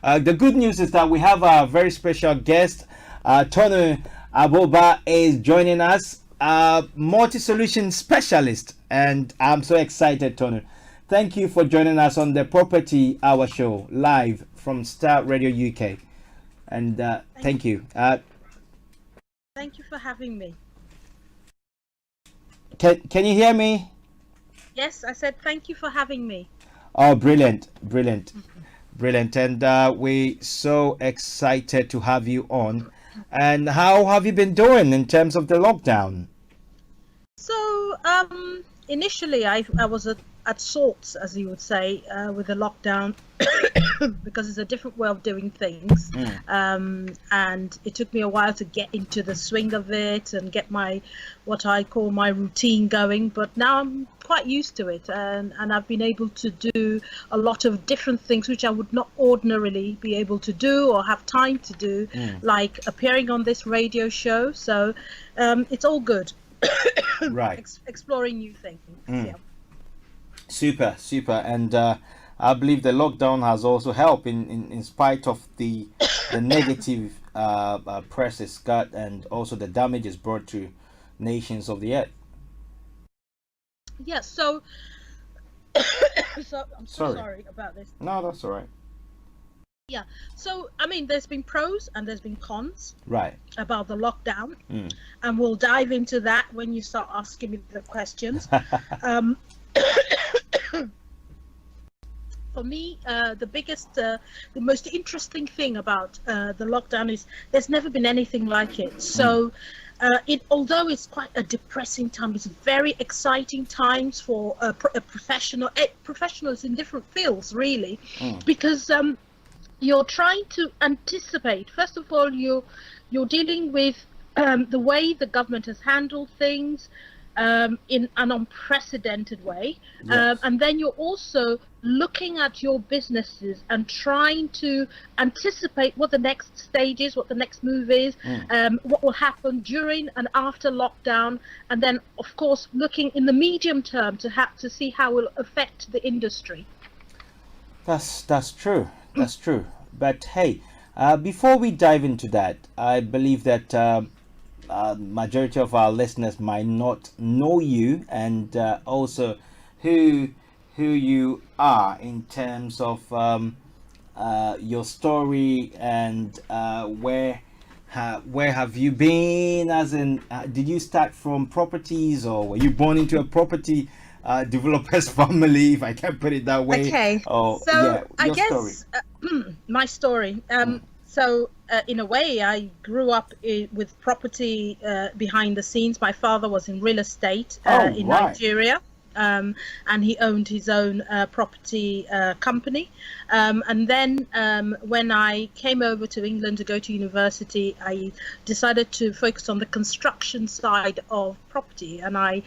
The good news is that we have a very special guest. Tony Aboba is joining us, multi-solution specialist, and I'm so excited, Tony. Thank you for joining us on the Property Hour Show live from Starr Radio UK, and thank you. Thank you for having me. Can you hear me? Yes, I said thank you for having me. Oh, brilliant. And we're so excited to have you on. And how have you been doing in terms of the lockdown? So, initially I was at sorts, as you would say, with the lockdown because it's a different way of doing things. And it took me a while to get into the swing of it and get what I call my routine going. But now I'm quite used to it, and I've been able to do a lot of different things which I would not ordinarily be able to do or have time to do, like appearing on this radio show. So it's all good. Right. Exploring new things. Yeah. Super. And I believe the lockdown has also helped in spite of the negative press it's got, and also the damage it's brought to nations of the earth. Yeah, so I'm so sorry about this. No, that's all right. Yeah, so I mean, there's been pros and there's been cons, right, about the lockdown, and we'll dive into that when you start asking me the questions. For me, the most interesting thing about the lockdown is there's never been anything like it. So although it's quite a depressing time, it's very exciting times for professionals in different fields, really, because you're trying to anticipate. First of all, you're dealing with the way the government has handled things in an unprecedented way. Yes. And then you're also looking at your businesses and trying to anticipate what the next stage is, what the next move is, what will happen during and after lockdown, and then of course looking in the medium term to see how it will affect the industry. That's true. But hey, before we dive into that, I believe that majority of our listeners might not know you, and also who you are in terms of your story, and where have you been, as in did you start from properties, or were you born into a property developer's family, if I can put it that way? Okay, so yeah, I story. guess my story. So in a way, I grew up with property behind the scenes. My father was in real estate in Nigeria. And he owned his own property company. And then when I came over to England to go to university, I decided to focus on the construction side of property, and I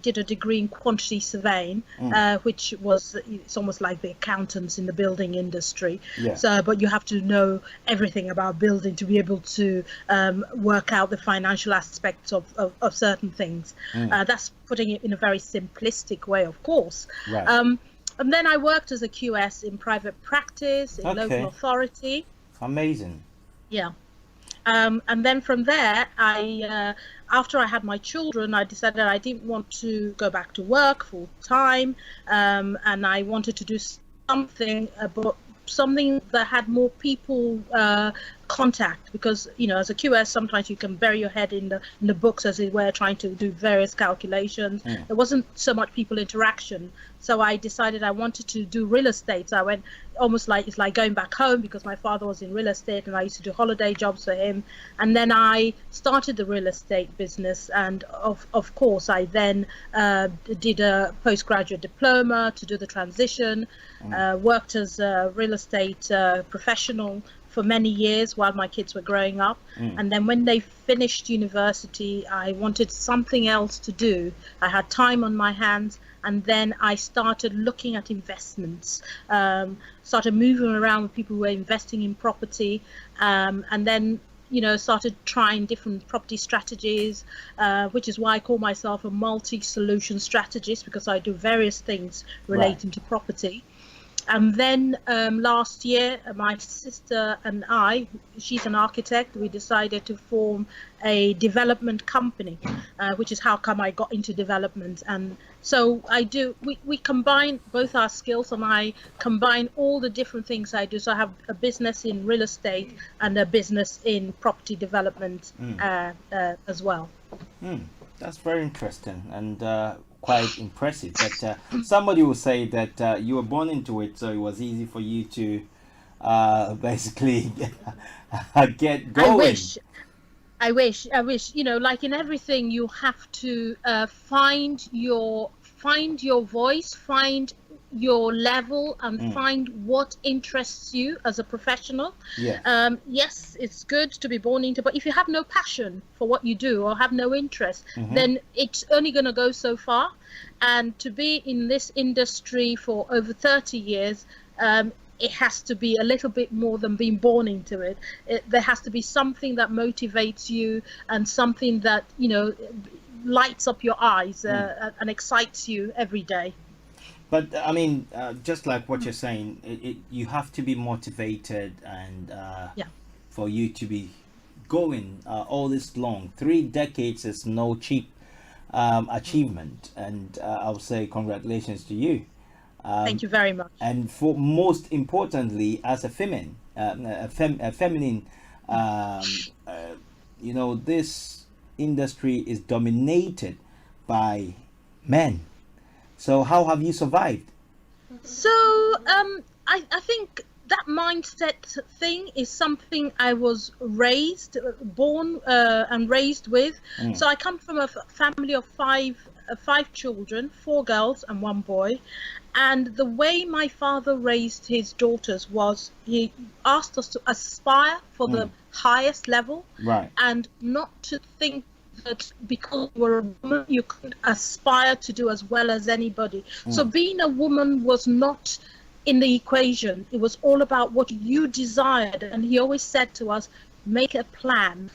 did a degree in quantity surveying, which it's almost like the accountants in the building industry. Yeah. So, but you have to know everything about building to be able to work out the financial aspects of certain things. That's putting it in a very simplistic way, of course. Right. And then I worked as a QS in private practice, in local authority. Amazing. Yeah. And then from there, after I had my children, I decided I didn't want to go back to work full time, and I wanted to do something that had more people contact, because as a QS sometimes you can bury your head in the books, as it were, trying to do various calculations. There wasn't so much people interaction, so I decided I wanted to do real estate. So I went it's like going back home, because my father was in real estate and I used to do holiday jobs for him. And then I started the real estate business, and of course I then did a postgraduate diploma to do the transition, worked as a real estate professional for many years while my kids were growing up. And then when they finished university, I wanted something else to do. I had time on my hands, and then I started looking at investments, started moving around with people who were investing in property, and then started trying different property strategies, which is why I call myself a multi-solution strategist, because I do various things relating to property. And then last year, my sister and I, she's an architect, we decided to form a development company, which is how come I got into development. And so we combine both our skills, and I combine all the different things I do. So I have a business in real estate and a business in property development as well. That's very interesting and quite impressive. But somebody will say that you were born into it, so it was easy for you to basically get going. I wish. Like in everything, you have to find your voice, find your level, and find what interests you as a professional. Yeah. Yes, it's good to be born into, but if you have no passion for what you do or have no interest, then it's only going to go so far. And to be in this industry for over 30 years, it has to be a little bit more than being born into it. There has to be something that motivates you and something that, lights up your eyes and excites you every day. But I mean, just like what you're saying, you have to be motivated, and for you to be going all this long. 3 decades is no cheap achievement, and I'll say congratulations to you. Thank you very much. And for most importantly, as a feminine, this industry is dominated by men. So how have you survived? So I think that mindset thing is something I was born and raised with. So I come from a family of five children, 4 girls and 1 boy. And the way my father raised his daughters was he asked us to aspire for the highest level, right, and not to think that because you were a woman you could aspire to do as well as anybody. So being a woman was not in the equation. It was all about what you desired, and he always said to us, make a plan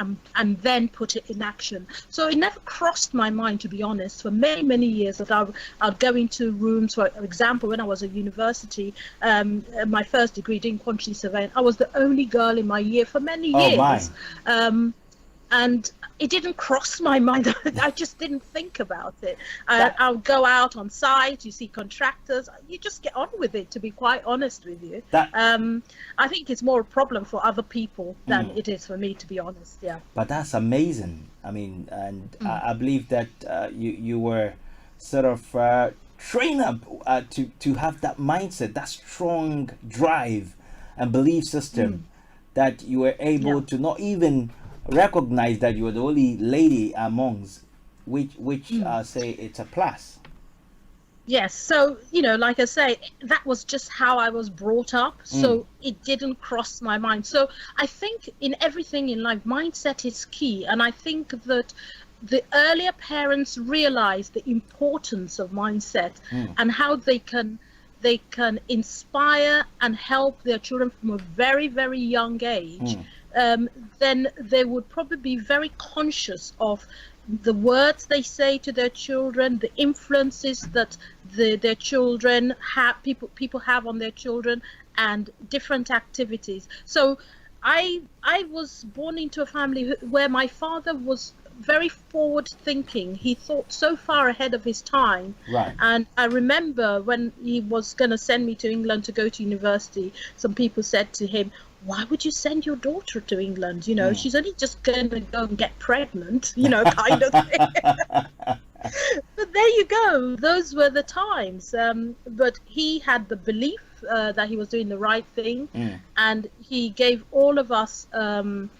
and then put it in action. So it never crossed my mind, to be honest, for many years, that I'd go into rooms. For example, when I was at university, my first degree in quantity surveying, I was the only girl in my year for many years. And it didn't cross my mind. I just didn't think about it. I'll go out on site, you see contractors, you just get on with it, to be quite honest with you. I think it's more a problem for other people than it is for me, to be honest. Yeah. But that's amazing. I mean, and I believe that you were sort of trained up to have that mindset, that strong drive and belief system, that you were able to not even recognize that you were the only lady amongst, which say it's a plus. Yes, so like I say, that was just how I was brought up, so it didn't cross my mind. So I think in everything in life, mindset is key, and I think that the earlier parents realize the importance of mindset and how they can inspire and help their children from a very young age. Then they would probably be very conscious of the words they say to their children, the influences that their children have, people have on their children, and different activities. So I was born into a family where my father was very forward thinking. He thought so far ahead of his time. Right. And I remember when he was going to send me to England to go to university, some people said to him, why would you send your daughter to England? She's only just going to go and get pregnant, kind of thing. But there you go. Those were the times. But he had the belief that he was doing the right thing, and he gave all of us that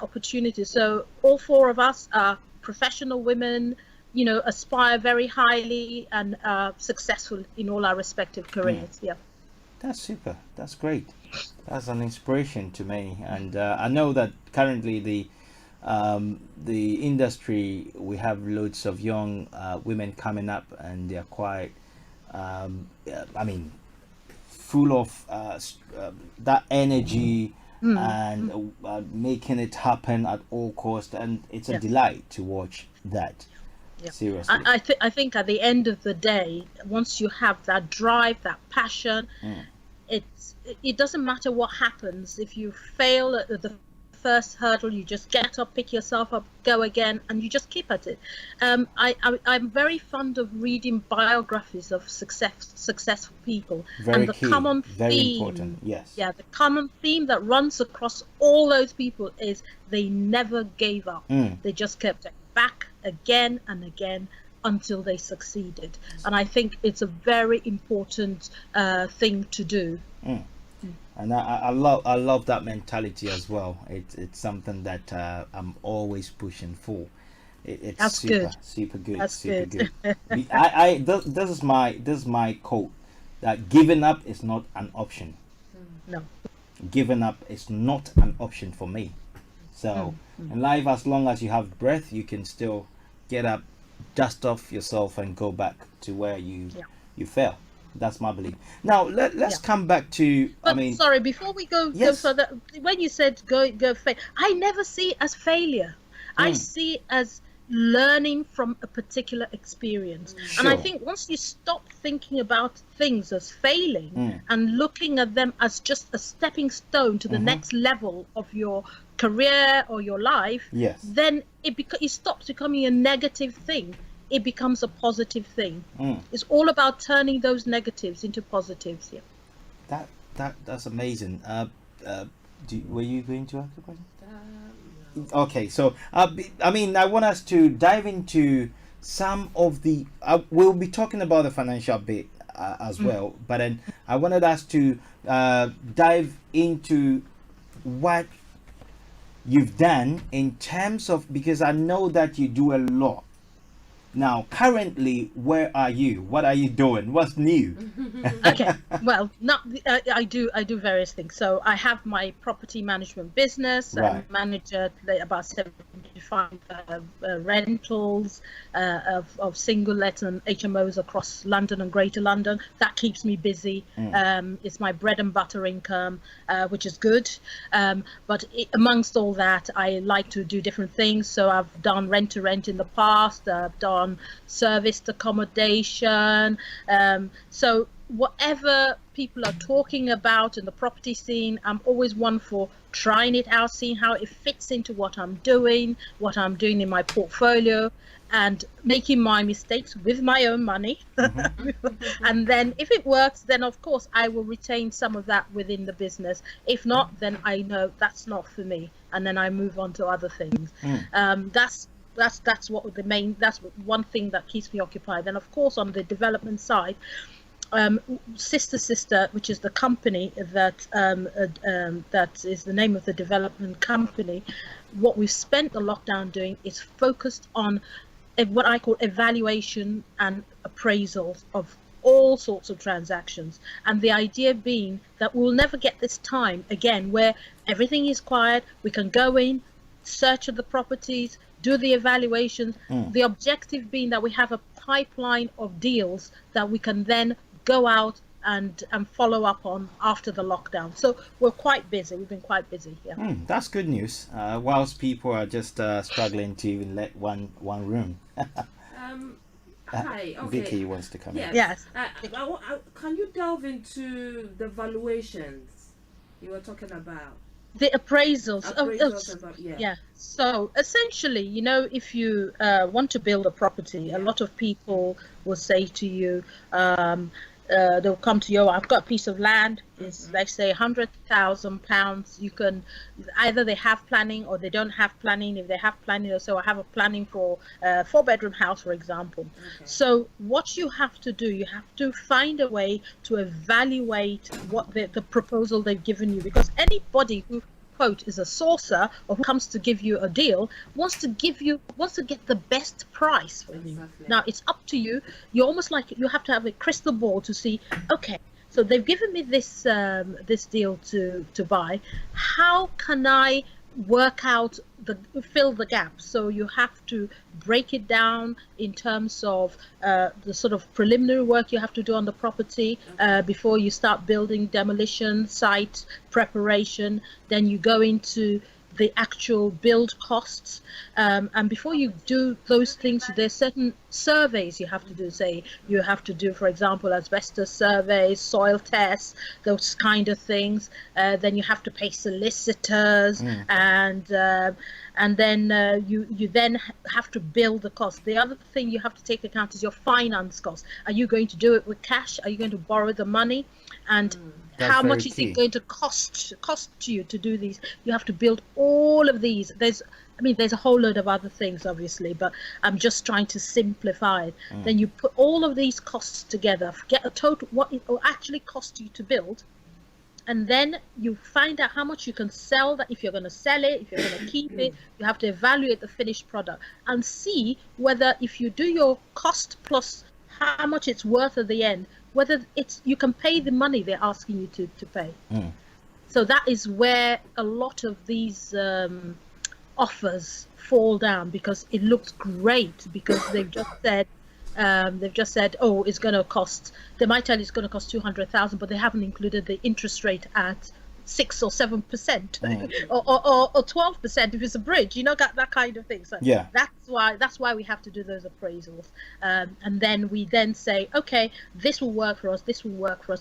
opportunity. So all 4 of us are professional women, aspire very highly and are successful in all our respective careers. Yeah. That's super. That's great. That's an inspiration to me, and I know that currently the industry, we have loads of young women coming up, and they're quite, full of that energy and making it happen at all costs, and it's a delight to watch that. Yeah. Seriously. I think at the end of the day, once you have that drive, that passion, Mm. it doesn't matter what happens. If you fail at the first hurdle, you just get up, pick yourself up, go again, and you just keep at it. I'm very fond of reading biographies of successful people, Very and the key. common Very important. theme, Yes. yeah, the common theme that runs across all those people is they never gave up. Mm. They just kept going back again and again until they succeeded. And I think it's a very important thing to do. Mm. And I love that mentality as well. It's something that I'm always pushing for. It's That's super good. super good, That's super good. good. This is my quote, that giving up is not an option. No. Giving up is not an option for me. So in life, as long as you have breath, you can still get up, dust off yourself, and go back to where you fell. That's my belief. Now let's come back to. But sorry, before we go Yes. further, when you said go fail, I never see it as failure. I see it as learning from a particular experience. And I think once you stop thinking about things as failing and looking at them as just a stepping stone to the next level of your career or your life, Yes. then it stops becoming a negative thing. It becomes a positive thing. It's all about turning those negatives into positives. Yeah. That's amazing. Were you going to ask the question? Okay, so I mean, I want us to dive into some of the. We'll be talking about the financial bit as well, but then I wanted us to dive into what you've done in terms of, because I know that you do a lot. Now, currently, where are you? What are you doing? What's new? Okay, well, I do various things. So I have my property management business. Right. I manage about 75 rentals of single let and HMOs across London and Greater London. That keeps me busy. It's my bread and butter income, which is good. But amongst all that, I like to do different things. So I've done rent to rent in the past. I've done serviced accommodation. So whatever people are talking about in the property scene, I'm always one for trying it out, seeing how it fits into what I'm doing in my portfolio, and making my mistakes with my own money. And then if it works, then of course I will retain some of that within the business. If not, then I know that's not for me, and then I move on to other things. That's one thing that keeps me occupied. And of course, on the development side, Sister, which is the company that is the name of the development company, what we've spent the lockdown doing is focused on what I call evaluation and appraisals of all sorts of transactions. And the idea being that we'll never get this time again where everything is quiet, we can go in, search of the properties, do the evaluations, the objective being that we have a pipeline of deals that we can then go out and follow up on after the lockdown. So we're quite busy. We've been quite busy. Yeah. That's good news. Whilst people are just struggling to even let one room. Hi. Okay. Vicky wants to come in. Yes. Can you delve into the valuations you were talking about? The appraisals. Yeah. So essentially, if you want to build a property, a lot of people will say to you, they'll come to you, I've got a piece of land, it's let's say £100,000. You can either they have planning or they don't have planning. If they have planning, so I have a planning for a 4-bedroom house, for example. Okay. So what you have to do, you have to find a way to evaluate what the proposal they've given you, because anybody who quote is a sourcer or who comes to give you a deal wants to get the best price for you. Exactly. Now it's up to you. You're almost like you have to have a crystal ball to see, okay, so they've given me this deal to buy. How can I work out fill the gap? So you have to break it down in terms of the sort of preliminary work you have to do on the property before you start building, demolition, site preparation. Then you go into the actual build costs. And before you do those things, there's certain surveys you have to do. Say you have to do, for example, asbestos surveys, soil tests, those kind of things. Then you have to pay solicitors, and then you then have to build the cost. The other thing you have to take account is your finance cost. Are you going to do it with cash? Are you going to borrow the money? And how much is it going to cost you to do these? You have to build all of these. There's a whole load of other things, obviously, but I'm just trying to simplify it. Then you put all of these costs together, get a total what it will actually cost you to build, and then you find out how much you can sell that. If you're going to sell it, if you're going to keep it, you have to evaluate the finished product and see whether, if you do your cost plus how much it's worth at the end, whether you can pay the money they're asking you to pay. So that is where a lot of these offers fall down, because it looks great, because they've just said, oh, it's going to cost. They might tell you it's going to cost 200,000, but they haven't included the interest rate at 6 or 7% or 12% if it's a bridge, that kind of thing. So that's why we have to do those appraisals, and then we say, okay, this will work for us,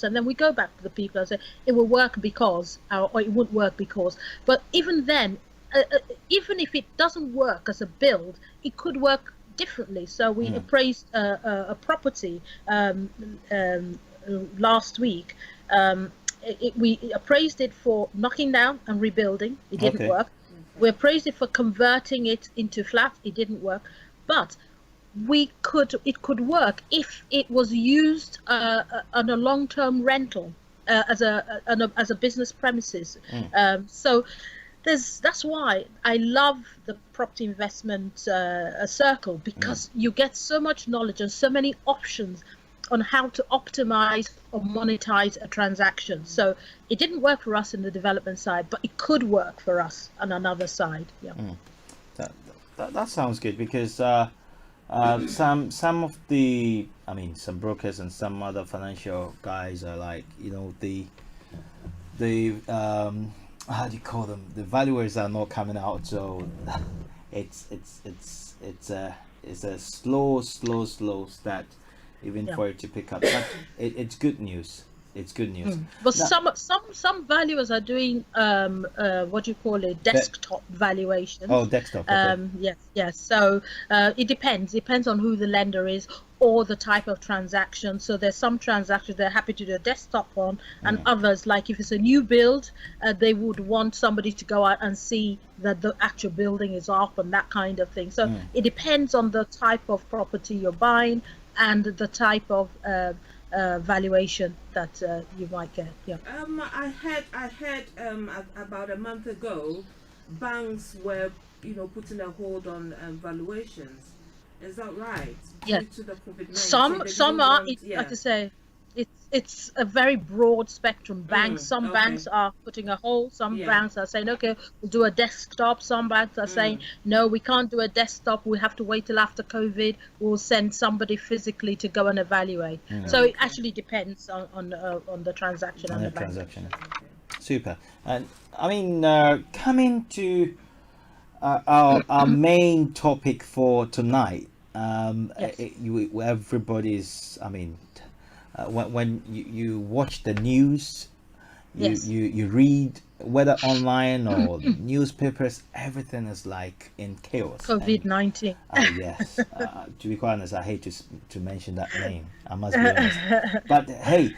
and then we go back to the people and say it will work because, or it won't work because. But even then, even if it doesn't work as a build, it could work differently. So we appraised a property last week. We appraised it for knocking down and rebuilding. It didn't work. We appraised it for converting it into flat. It didn't work. But it could work if it was used on a long-term rental as a business premises. So that's why I love the property investment circle, because you get so much knowledge and so many options on how to optimize or monetize a transaction. So it didn't work for us in the development side, but it could work for us on another side. That sounds good, because some of the, some brokers and some other financial guys are like, the how do you call them, the valuers are not coming out, so it's a slow start even for it to pick up. But it's good news. It's good news. But some valuers are doing what do you call it, desktop valuations. Oh, desktop. Okay. Yes. So it depends on who the lender is or the type of transaction. So there's some transactions they're happy to do a desktop on, and others, like if it's a new build, they would want somebody to go out and see that the actual building is up and that kind of thing. So it depends on the type of property you're buying and the type of valuation that you might get. I heard about a month ago, banks were putting a hold on valuations. Is that right? Yeah. Due to the COVID-19, some are. Like I say, it's a very broad spectrum. Banks. Some banks are putting a hold. Some banks are saying, okay, we'll do a desktop. Some banks are saying, no, we can't do a desktop. We have to wait till after COVID. We'll send somebody physically to go and evaluate. So it actually depends on the transaction and the transaction. Super. And coming to our main topic for tonight. Everybody's. When you watch the news, you read, whether online or newspapers, everything is like in chaos. COVID-19. Yes. To be quite honest, I hate to mention that name. I must be honest. But hey,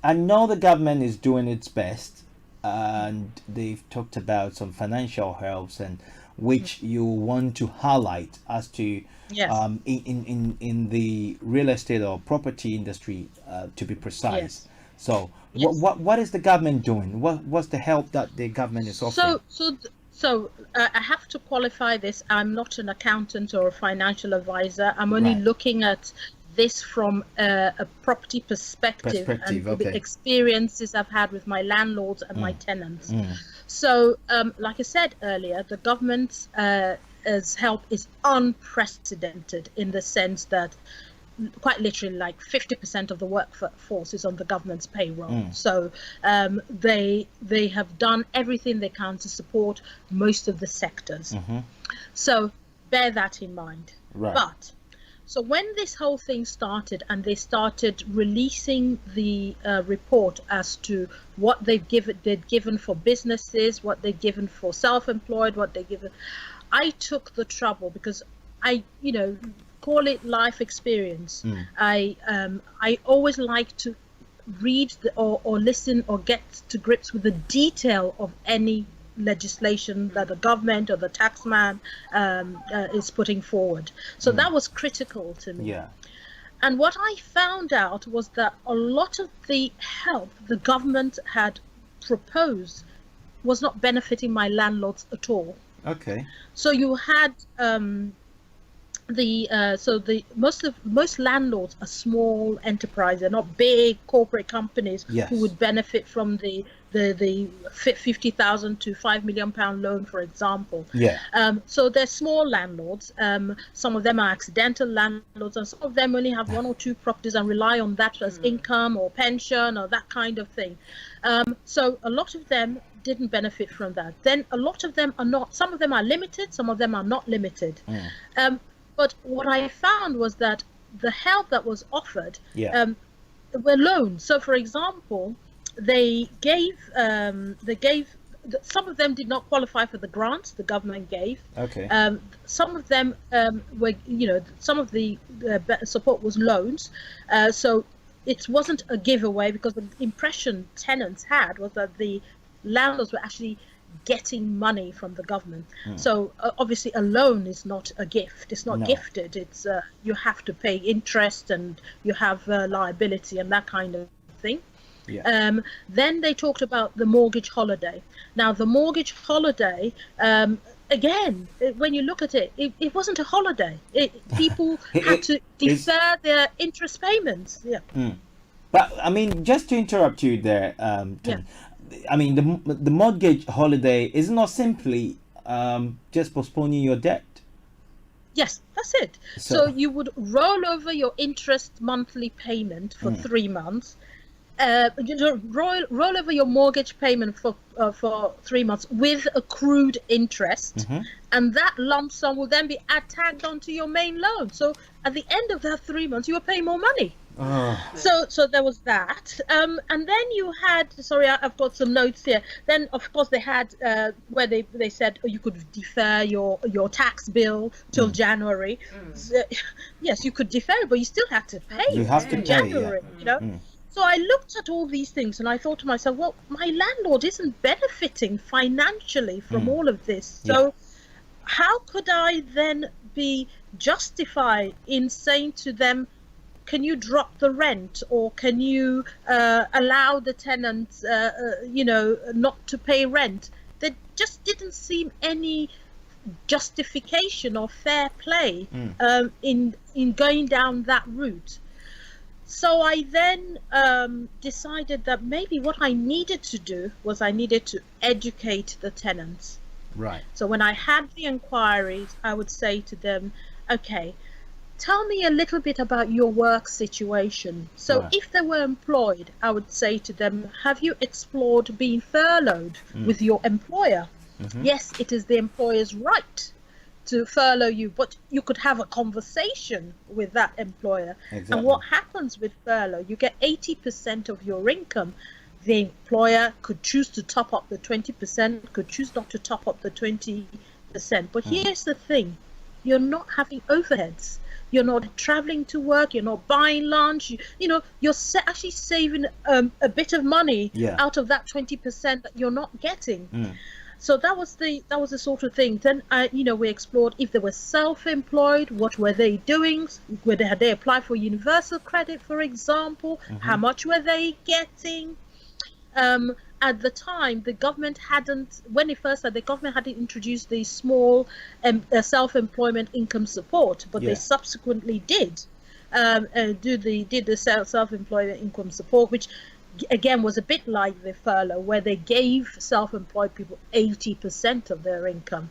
I know the government is doing its best, and they've talked about some financial helps, and which you want to highlight as to in the real estate or property industry, to be precise. So what is the government doing? What's the help that the government is offering? So I have to qualify this. I'm not an accountant or a financial advisor. I'm only looking at this from a property perspective and the experiences I've had with my landlords and my tenants. So like I said earlier, the government's help is unprecedented, in the sense that quite literally like 50% of the workforce is on the government's payroll. So they have done everything they can to support most of the sectors. So bear that in mind. Right. But so when this whole thing started and they started releasing the report as to what they'd given for businesses, what they'd given for self-employed, what they'd given, I took the trouble because I, call it life experience. I always like to read or listen or get to grips with the detail of any legislation that the government or the taxman is putting forward. So that was critical to me. Yeah. And what I found out was that a lot of the help the government had proposed was not benefiting my landlords at all. Okay. So you had most landlords are small enterprises. They're not big corporate companies who would benefit from the 50,000 to £5 million loan, for example. So they're small landlords. Some of them are accidental landlords, and some of them only have one or two properties and rely on that as income or pension or that kind of thing. So a lot of them didn't benefit from that. Then a lot of them are not. Some of them are limited. Some of them are not limited. But what I found was that the help that was offered were loans. So, for example, they gave some of them did not qualify for the grants the government gave. Okay. Some of them were, some of the support was loans. So it wasn't a giveaway, because the impression tenants had was that the landlords were actually getting money from the government. So obviously a loan is not a gift. It's not gifted. It's you have to pay interest and you have liability and that kind of thing. Then they talked about the mortgage holiday. Now the mortgage holiday, again, when you look at it, it wasn't a holiday. People had to defer their interest payments. But I mean, just to interrupt you there, I mean, the mortgage holiday is not simply just postponing your debt. Yes, that's it. So you would roll over your interest monthly payment for 3 months. Roll over your mortgage payment for 3 months with accrued interest, and that lump sum will then be tagged onto your main loan. So at the end of that 3 months, you will pay more money. So there was that, and then you had, sorry, I've got some notes here. Then of course they had where they said you could defer your tax bill till January. So, yes, you could defer it, but you still had to pay. You have to pay, January, So I looked at all these things and I thought to myself, well, my landlord isn't benefiting financially from all of this. So how could I then be justified in saying to them, can you drop the rent, or can you allow the tenants, not to pay rent? There just didn't seem any justification or fair play in going down that route. So I then decided that maybe what I needed to do was I needed to educate the tenants. Right. So when I had the inquiries, I would say to them, okay, tell me a little bit about your work situation. So if they were employed, I would say to them, have you explored being furloughed with your employer? Yes, it is the employer's right to furlough you, but you could have a conversation with that employer. Exactly. And what happens with furlough, you get 80% of your income. The employer could choose to top up the 20%, could choose not to top up the 20%. But here's the thing, you're not having overheads. You're not traveling to work. You're not buying lunch. You're actually saving a bit of money out of that 20% that you're not getting. So that was the sort of thing. Then we explored if they were self-employed, what were they doing? Had they applied for universal credit, for example? How much were they getting? At the time, the government hadn't, when it first started, the government hadn't introduced the small self-employment income support, but they subsequently did the self-employment income support, which again was a bit like the furlough, where they gave self-employed people 80% of their income.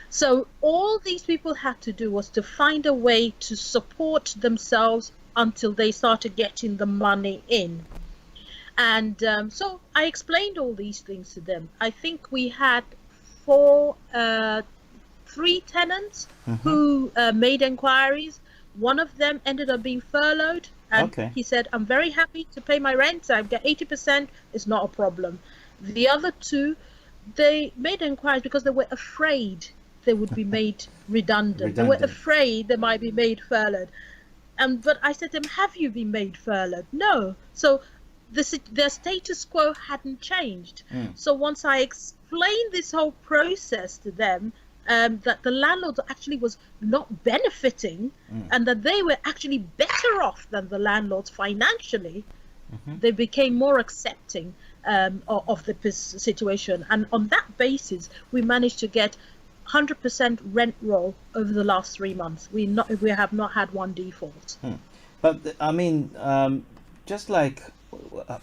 So all these people had to do was to find a way to support themselves until they started getting the money in. And so I explained all these things to them. I think we had three tenants who made inquiries. One of them ended up being furloughed, and he said, I'm very happy to pay my rent. I get 80%, it's not a problem. The other two, they made inquiries because they were afraid they would be made redundant. They were afraid they might be made furloughed. But I said to them, have you been made furloughed? No. So their status quo hadn't changed. So once I explained this whole process to them, that the landlord actually was not benefiting and that they were actually better off than the landlords financially, they became more accepting of the situation. And on that basis, we managed to get 100% rent roll over the last 3 months. We have not had one default. But I mean, just like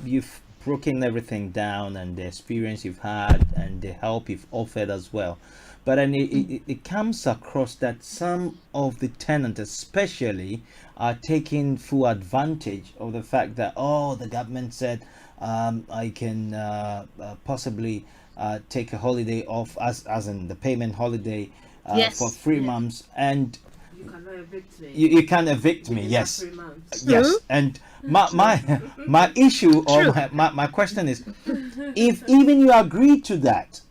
you've broken everything down and the experience you've had and the help you've offered as well. But then it comes across that some of the tenants especially are taking full advantage of the fact that, the government said I can possibly take a holiday off, as in the payment holiday for 3 months, and you cannot evict me. You can evict me, yes. 3 months. Yes, and my issue or my question is, if even you agree to that,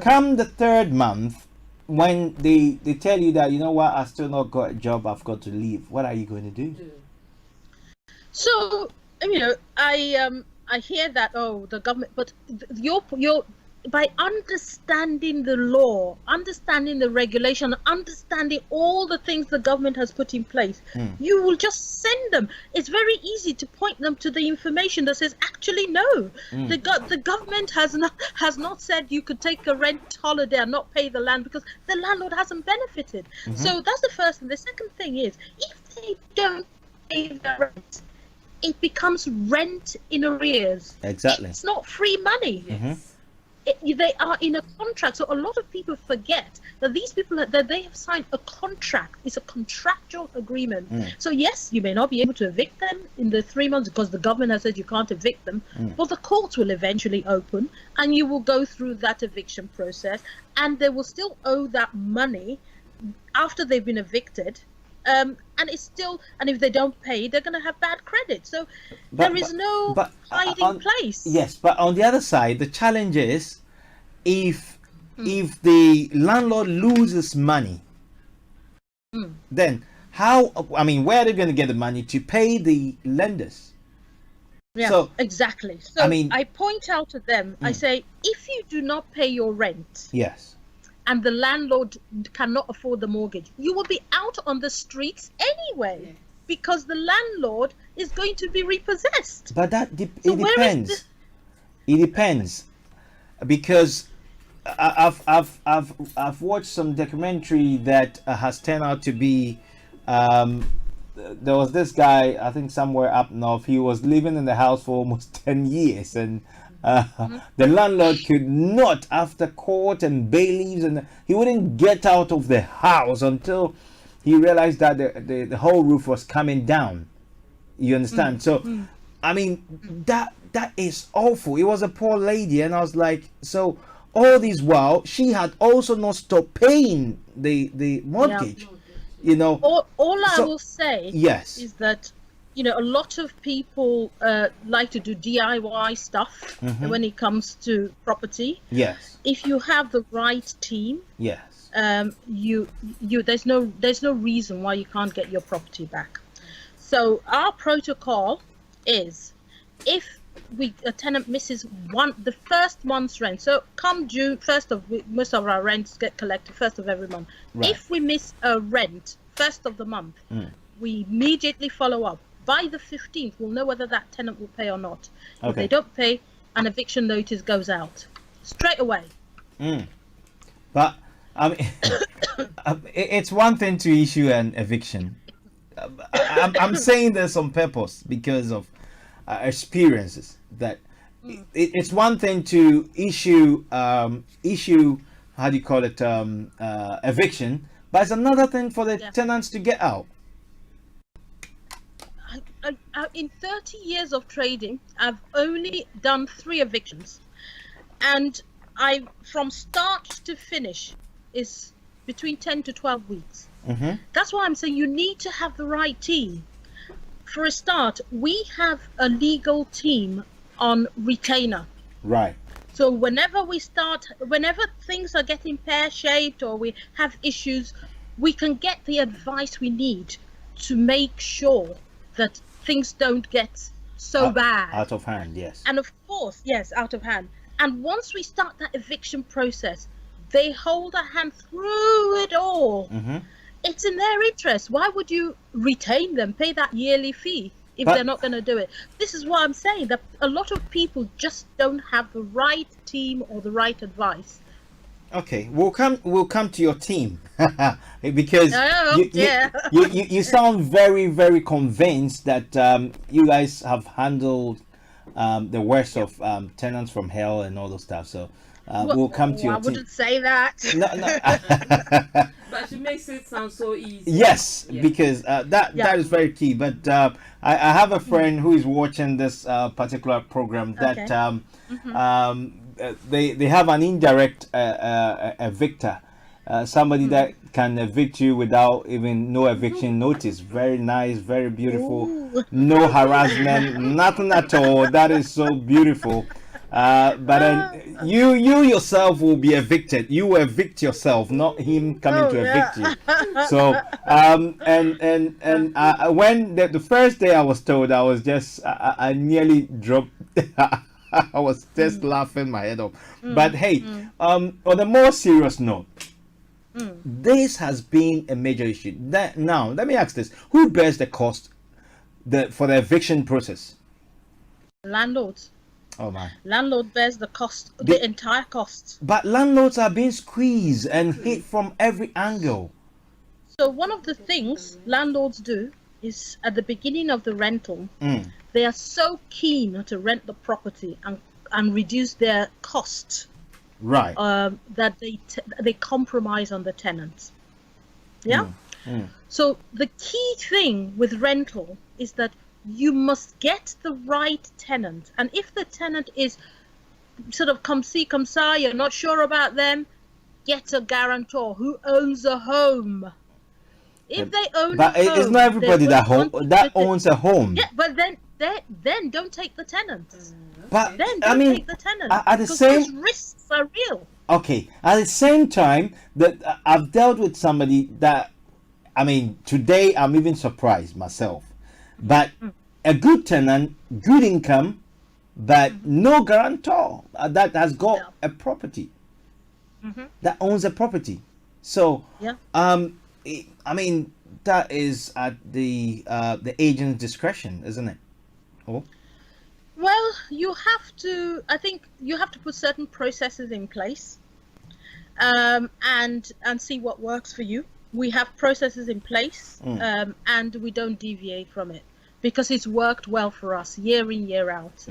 come the 3rd month, when they tell you that, you know what, I still not got a job, I've got to leave, what are you going to do? So, I hear that, the government, but your by understanding the law, understanding the regulation, understanding all the things the government has put in place, you will just send them. It's very easy to point them to the information that says, actually, no, the government has not said you could take a rent holiday and not pay the land because the landlord hasn't benefited. So that's the first thing. The second thing is, if they don't pay the rent, it becomes rent in arrears. Exactly. It's not free money. Yes. They are in a contract. So a lot of people forget that these people, that they have signed a contract. It's a contractual agreement. So yes, you may not be able to evict them in the 3 months because the government has said you can't evict them, but the courts will eventually open and you will go through that eviction process, and they will still owe that money after they've been evicted. And if they don't pay, they're going to have bad credit. So there is no hiding place. Yes, but on the other side, the challenge is, if the landlord loses money, then how? I mean, where are they going to get the money to pay the lenders? Yeah, so, exactly. So I point out to them, I say, if you do not pay your rent, yes, and the landlord cannot afford the mortgage, you will be out on the streets anyway, because the landlord is going to be repossessed. But it depends. It depends, because I've watched some documentary that has turned out to be. There was this guy, I think somewhere up north. He was living in the house for almost 10 years, and the landlord could not, after court and bailiffs, and he wouldn't get out of the house until he realized that the whole roof was coming down. You understand? So I mean, that is awful. It was a poor lady, and I was like, so all this while she had also not stopped paying the mortgage. You know, all I will say is that, you know, a lot of people like to do DIY stuff when it comes to property. Yes. If you have the right team, yes, there's no reason why you can't get your property back. So our protocol is, if a tenant misses the first month's rent, so come June, most of our rents get collected first of every month. Right. If we miss a rent first of the month, we immediately follow up. By the 15th, we'll know whether that tenant will pay or not. If they don't pay, an eviction notice goes out straight away. But I mean, it's one thing to issue an eviction. I'm saying this on purpose because of experiences. That it's one thing to issue how do you call it, eviction, but it's another thing for the tenants to get out. in 30 years of trading, I've only done 3 evictions, and from start to finish is between 10 to 12 weeks. That's why I'm saying you need to have the right team. For a start, we have a legal team on retainer. Right. So whenever things are getting pear-shaped or we have issues, we can get the advice we need to make sure that things don't get so bad. Out of hand, yes. And of course, yes, out of hand. And once we start that eviction process, they hold a hand through it all. It's in their interest. Why would you retain them, pay that yearly fee if they're not going to do it? This is what I'm saying, that a lot of people just don't have the right team or the right advice. Okay, we'll come to your team because you sound very, very convinced that you guys have handled the worst of tenants from hell and all those stuff. So we'll come to your team. I wouldn't say that. No. But she makes it sound so easy. Yes, because that is very key. But I have a friend who is watching this particular program that they have an indirect evictor, somebody that can evict you without even no eviction notice. Very nice, very beautiful. Ooh. No harassment, nothing at all. That is so beautiful. But then you yourself will be evicted. You will evict yourself, not him coming to evict you. So when the first day I was told, I was just I nearly dropped. I was just laughing my head off. But hey, on a more serious note, this has been a major issue. Now let me ask this: who bears the cost for the eviction process? Landlords. Oh my! Landlord bears the cost, the entire cost. But landlords are being squeezed and hit from every angle. So one of the things landlords do is at the beginning of the rental, they are so keen to rent the property and reduce their cost, right? That they compromise on the tenants. Yeah. So the key thing with rental is that you must get the right tenant, and if the tenant is sort of come see come sa, you're not sure about them, get a guarantor who owns a home. If they own but a home, it's not everybody that owns a home. Yeah, but then don't take the tenant. But then don't take the tenant at the because same those risks are real. Okay, at the same time that I've dealt with somebody that, I mean, today I'm even surprised myself. But a good tenant, good income, but no guarantor that has got a property, that owns a property. So, I mean, that is at the agent's discretion, isn't it? Oh. Well, I think you have to put certain processes in place, and see what works for you. We have processes in place, and we don't deviate from it because it's worked well for us year in, year out.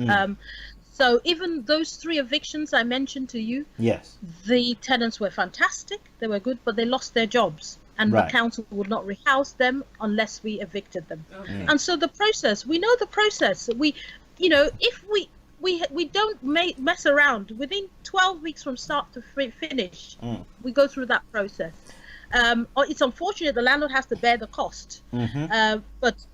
So even those 3 evictions I mentioned to you, yes, the tenants were fantastic, they were good, but they lost their jobs. And the council would not rehouse them unless we evicted them. Okay. And so the process, we know the process. If we don't mess around, within 12 weeks from start to finish, we go through that process. It's unfortunate the landlord has to bear the cost, but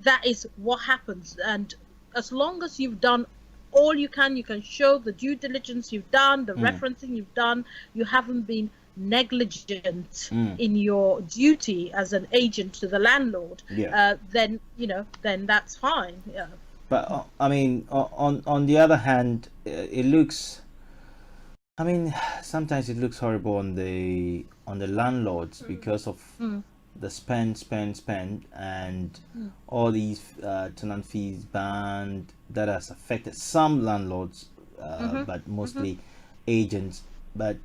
that is what happens. And as long as you've done all you can show the due diligence you've done, the referencing you've done, you haven't been negligent in your duty as an agent to the landlord, then that's fine. Yeah. But I mean, on the other hand, it looks, I mean, sometimes it looks horrible on the landlords because of the spend and all these tenant fees banned that has affected some landlords, but mostly agents. But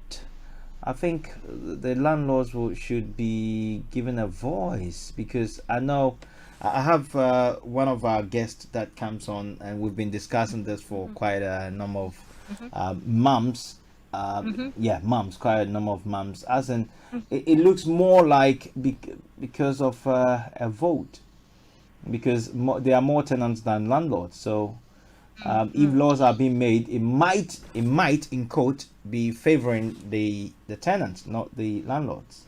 I think the landlords should be given a voice, because I know I have one of our guests that comes on, and we've been discussing this for quite a number of months. Mums, quite a number of months. As in, it looks more like because of a vote. because there are more tenants than landlords. So if laws are being made, it might in quote be favoring the tenants, not the landlords.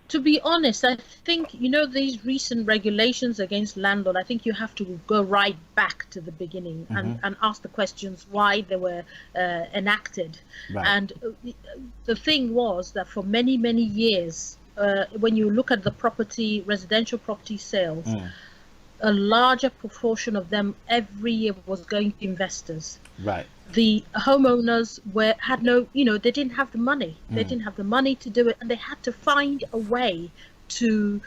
To be honest, I think, these recent regulations against landlord, I think you have to go right back to the beginning and ask the questions why they were enacted. Right. And the thing was that for many, many years, when you look at the residential property sales, a larger proportion of them every year was going to investors. Right. The homeowners had no, they didn't have the money. They didn't have the money to do it, and they had to find a way to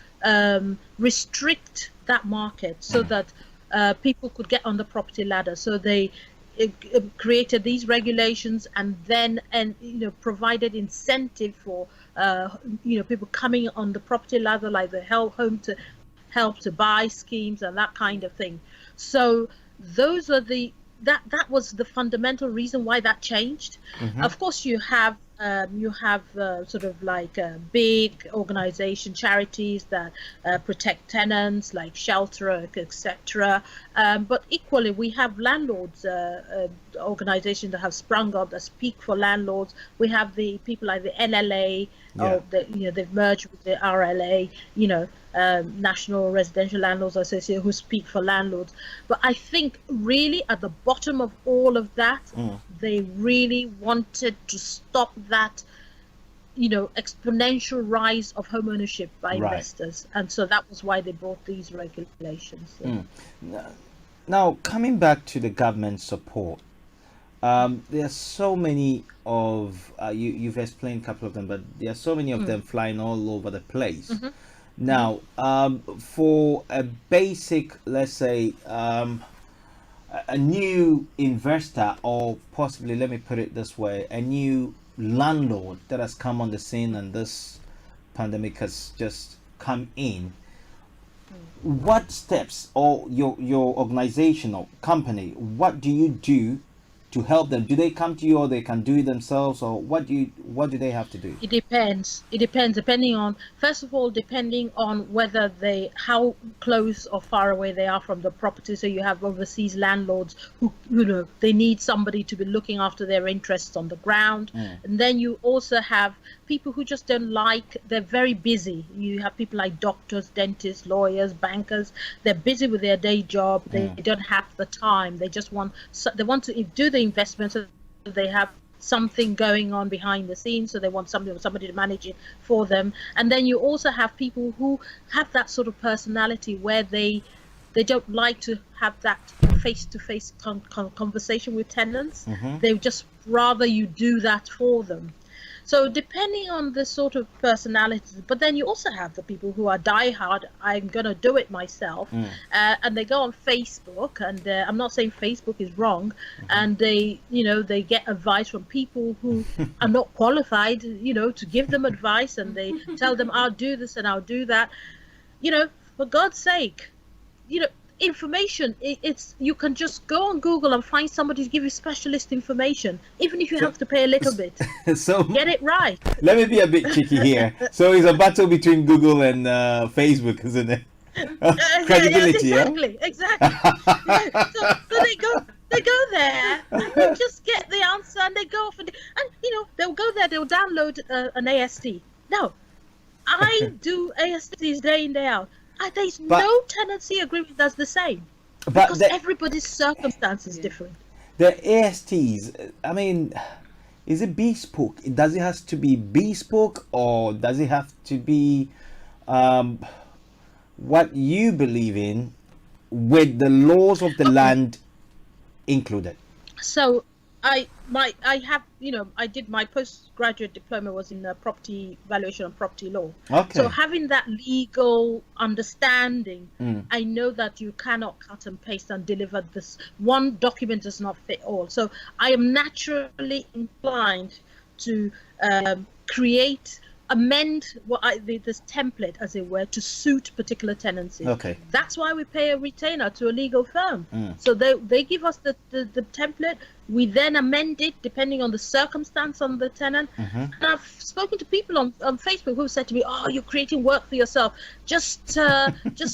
restrict that market so that people could get on the property ladder. So they created these regulations and then provided incentive for people coming on the property ladder, like the help to buy schemes and that kind of thing. So those are that was the fundamental reason why that changed. Of course, you have sort of like big organization charities that protect tenants, like Shelter, etc. But equally, we have landlords organizations that have sprung up that speak for landlords. We have the people like the NLA, or they've merged with the RLA, National Residential Landlords Association, who speak for landlords. But I think really at the bottom of all of that, they really wanted to stop that exponential rise of home ownership by investors, and so that was why they brought these regulations. Now, coming back to the government support, there are so many of you've explained a couple of them, but there are so many of them flying all over the place. Now, for a basic, let's say, a new investor, or possibly, let me put it this way, a new landlord that has come on the scene and this pandemic has just come in, what steps, or your organization or company, what do you do to help them? Do they come to you, or they can do it themselves, or what do they have to do? It depends depending on, first of all, depending on whether how close or far away they are from the property. So you have overseas landlords who they need somebody to be looking after their interests on the ground. And then you also have people who just don't like, they're very busy. You have people like doctors, dentists, lawyers, bankers. They're busy with their day job. They don't have the time. They just want to do the investment, so they have something going on behind the scenes, so they want somebody to manage it for them. And then you also have people who have that sort of personality where they don't like to have that face-to-face conversation with tenants. They just rather you do that for them. So depending on the sort of personalities, but then you also have the people who are diehard, I'm going to do it myself, and they go on Facebook, and I'm not saying Facebook is wrong, and they get advice from people who are not qualified, to give them advice, and they tell them, I'll do this and I'll do that. For God's sake, information, you can just go on Google and find somebody to give you specialist information, even if you have to pay a little bit. So get it right. Let me be a bit tricky here. So it's a battle between Google and Facebook, isn't it? Credibility, exactly. So they go there and they just get the answer, and they go off and they'll go there, they'll download an AST. No, I do ASTs day in, day out. There's no tenancy agreement that's the same, because everybody's circumstance is different. The ASTs, I mean, is it bespoke? Does it have to be bespoke, or does it have to be what you believe in, with the laws of the land included? So I did my postgraduate diploma was in property valuation and property law. Okay. So having that legal understanding, I know that you cannot cut and paste and deliver this. One document does not fit all. So I am naturally inclined to create amend this template, as it were, to suit particular tenancies. Okay. That's why we pay a retainer to a legal firm. Mm. So they give us the template. We then amend it depending on the circumstance on the tenant. Mm-hmm. And I've spoken to people on Facebook who said to me, "Oh, you're creating work for yourself. Just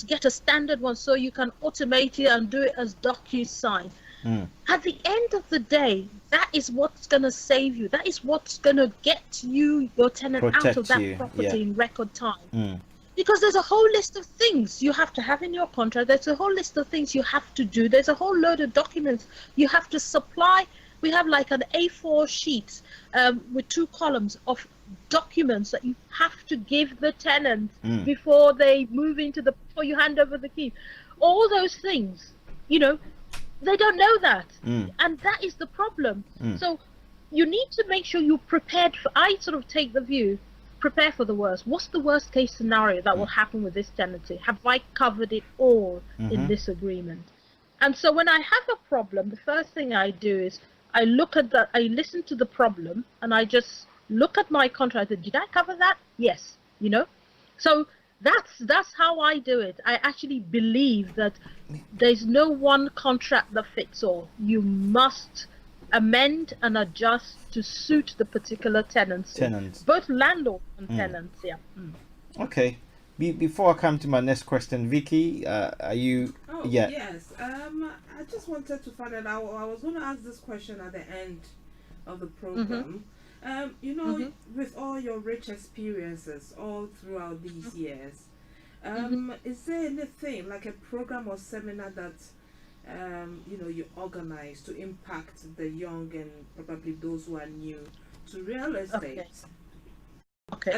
get a standard one so you can automate it and do it as DocuSign." Mm. At the end of the day, that is what's going to save you. That is what's going to get your tenant out of that property in record time. Mm. Because there's a whole list of things you have to have in your contract. There's a whole list of things you have to do. There's a whole load of documents you have to supply. We have like an A4 sheet with 2 columns of documents that you have to give the tenant before they move before you hand over the key. All those things, they don't know that. And that is the problem. So you need to make sure you're prepared I sort of take the view, prepare for the worst. What's the worst case scenario that will happen with this tenancy? Have I covered it all in this agreement? And so when I have a problem, the first thing I do is I listen to the problem, and I just look at my contract. Did I cover that? Yes. So that's how I do it. I actually believe that there's no one contract that fits all. You must amend and adjust to suit the particular tenancy. Both landlord and tenants. Yeah. Okay. Before I come to my next question, Vicky, are you? Oh, yeah. Yes. I just wanted to find out. I was going to ask this question at the end of the program. With all your rich experiences all throughout these years, is there anything like a program or seminar that you organize to impact the young and probably those who are new to real estate? Okay.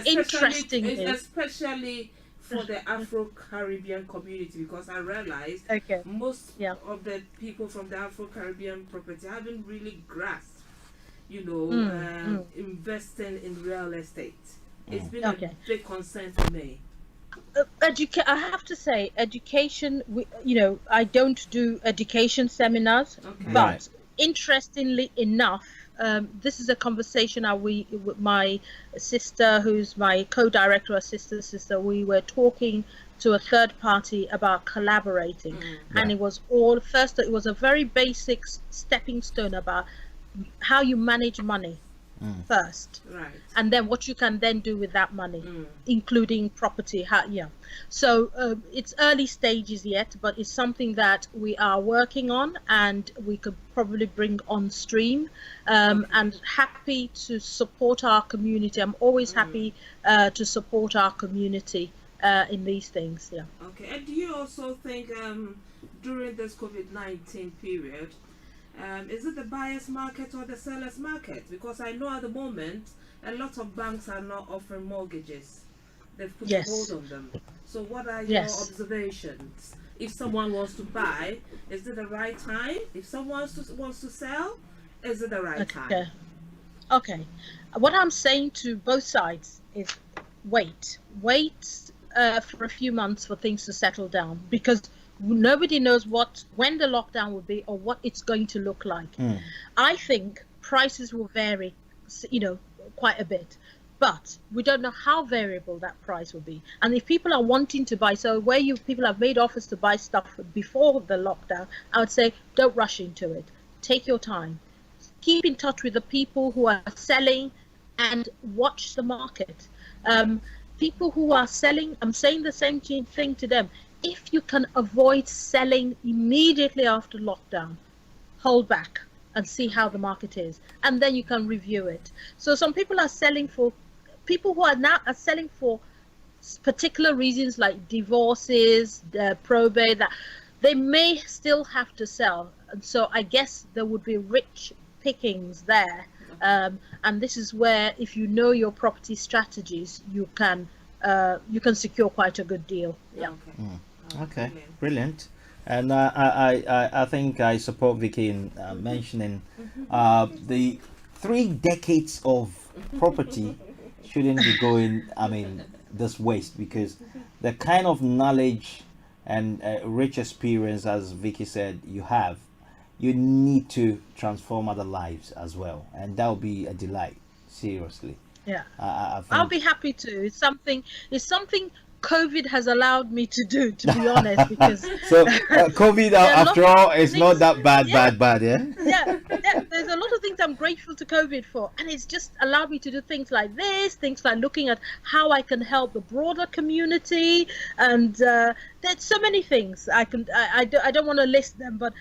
Especially for the Afro-Caribbean community, because I realized most of the people from the Afro-Caribbean property haven't really grasped, investing in real estate. It's been a big concern to me. I have to say, education. I don't do education seminars, but interestingly enough, this is a conversation with my sister, who's my co-director, or sister. We were talking to a third party about collaborating, and it was it was a very basic stepping stone about how you manage money first, and then what you can then do with that money, including property. So it's early stages yet, but it's something that we are working on, and we could probably bring on stream, and happy to support our community. I'm always happy to support our community in these things. Okay. And do you also think during this COVID-19 period, is it the buyer's market or the seller's market? Because I know at the moment a lot of banks are not offering mortgages. They've put a hold on them. So what are your observations? If someone wants to buy, is it the right time? If someone wants to sell, is it the right time? Okay. What I'm saying to both sides is wait for a few months for things to settle down, because nobody knows when the lockdown will be or what it's going to look like. I think prices will vary, quite a bit, but we don't know how variable that price will be. And if people are wanting to buy, so where people have made offers to buy stuff before the lockdown, I would say don't rush into it. Take your time. Keep in touch with the people who are selling and watch the market. People who are selling, I'm saying the same thing to them. If you can avoid selling immediately after lockdown, hold back and see how the market is, and then you can review it. So some people are selling for particular reasons like divorces, probate, that they may still have to sell. And so I guess there would be rich pickings there. And this is where, if you know your property strategies, you can secure quite a good deal. Okay, brilliant. And I think I support Vicky in mentioning the 3 decades of property shouldn't be going, this waste, because the kind of knowledge and rich experience, as Vicky said, you need to transform other lives as well, and that will be a delight, seriously. Yeah. I I'll think be happy to. It's something COVID has allowed me to do, to be honest, because so. COVID, there are after lots all, of is not things. that bad, Yeah, yeah. yeah, yeah. There's a lot of things I'm grateful to COVID for, and it's just allowed me to do things like this, things like looking at how I can help the broader community, and there's so many things I can. I don't want to list them, but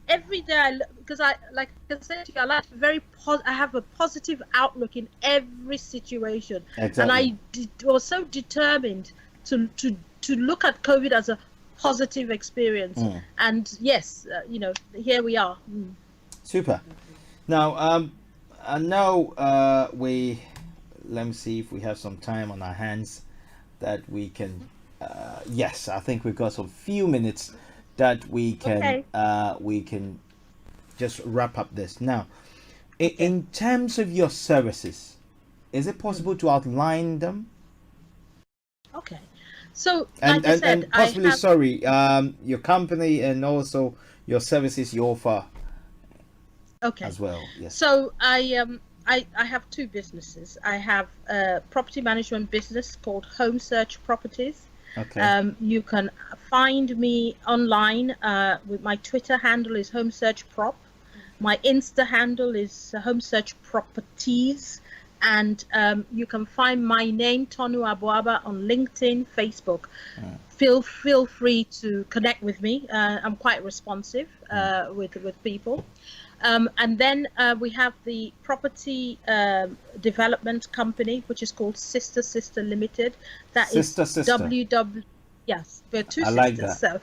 every day because I like I said to you, I like to be I have a positive outlook in every situation, and Exactly. was so determined to look at COVID as a positive experience. And yes, here we are. Super. Now, I know let me see if we have some time on our hands that we can. Yes, I think we've got some few minutes that Okay. we can just wrap up this. Now, in terms of your services, is it possible to outline them? Okay. So, And like I said, and possibly, I have. sorry, your company and also your services you offer Okay. as well. Yes. So I have two businesses. I have a property management business called Home Search Properties. Okay. You can find me online with my Twitter handle is Home Search Prop. My Insta handle is Home Search Properties. And you can find my name, Tonu Abuaba, on LinkedIn, Facebook. Feel free to connect with me. I'm quite responsive with people. And then we have the property development company, which is called Sister Limited. That is Sister. www. Yes, we're two I sisters. like that. So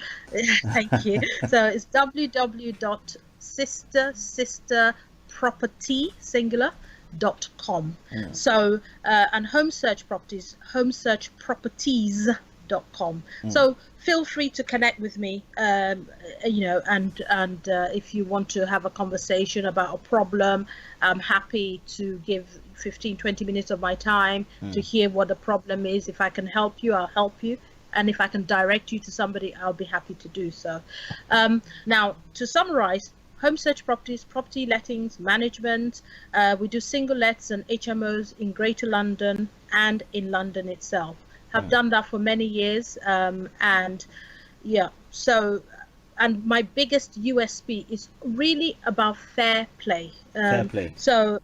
thank you. So it's www.sisterproperty singular.com. So and Home Search Properties, homesearchproperties.com. So feel free to connect with me, and if you want to have a conversation about a problem, I'm happy to give 15-20 minutes of my time to hear what the problem is. If I can help you, I'll help you. And if I can direct you to somebody, I'll be happy to do so. Now, to summarize, Home Search Properties, property lettings, management. We do single lets and HMOs in Greater London and in London itself. Have done that for many years, and my biggest USP is really about fair play. Fair play. So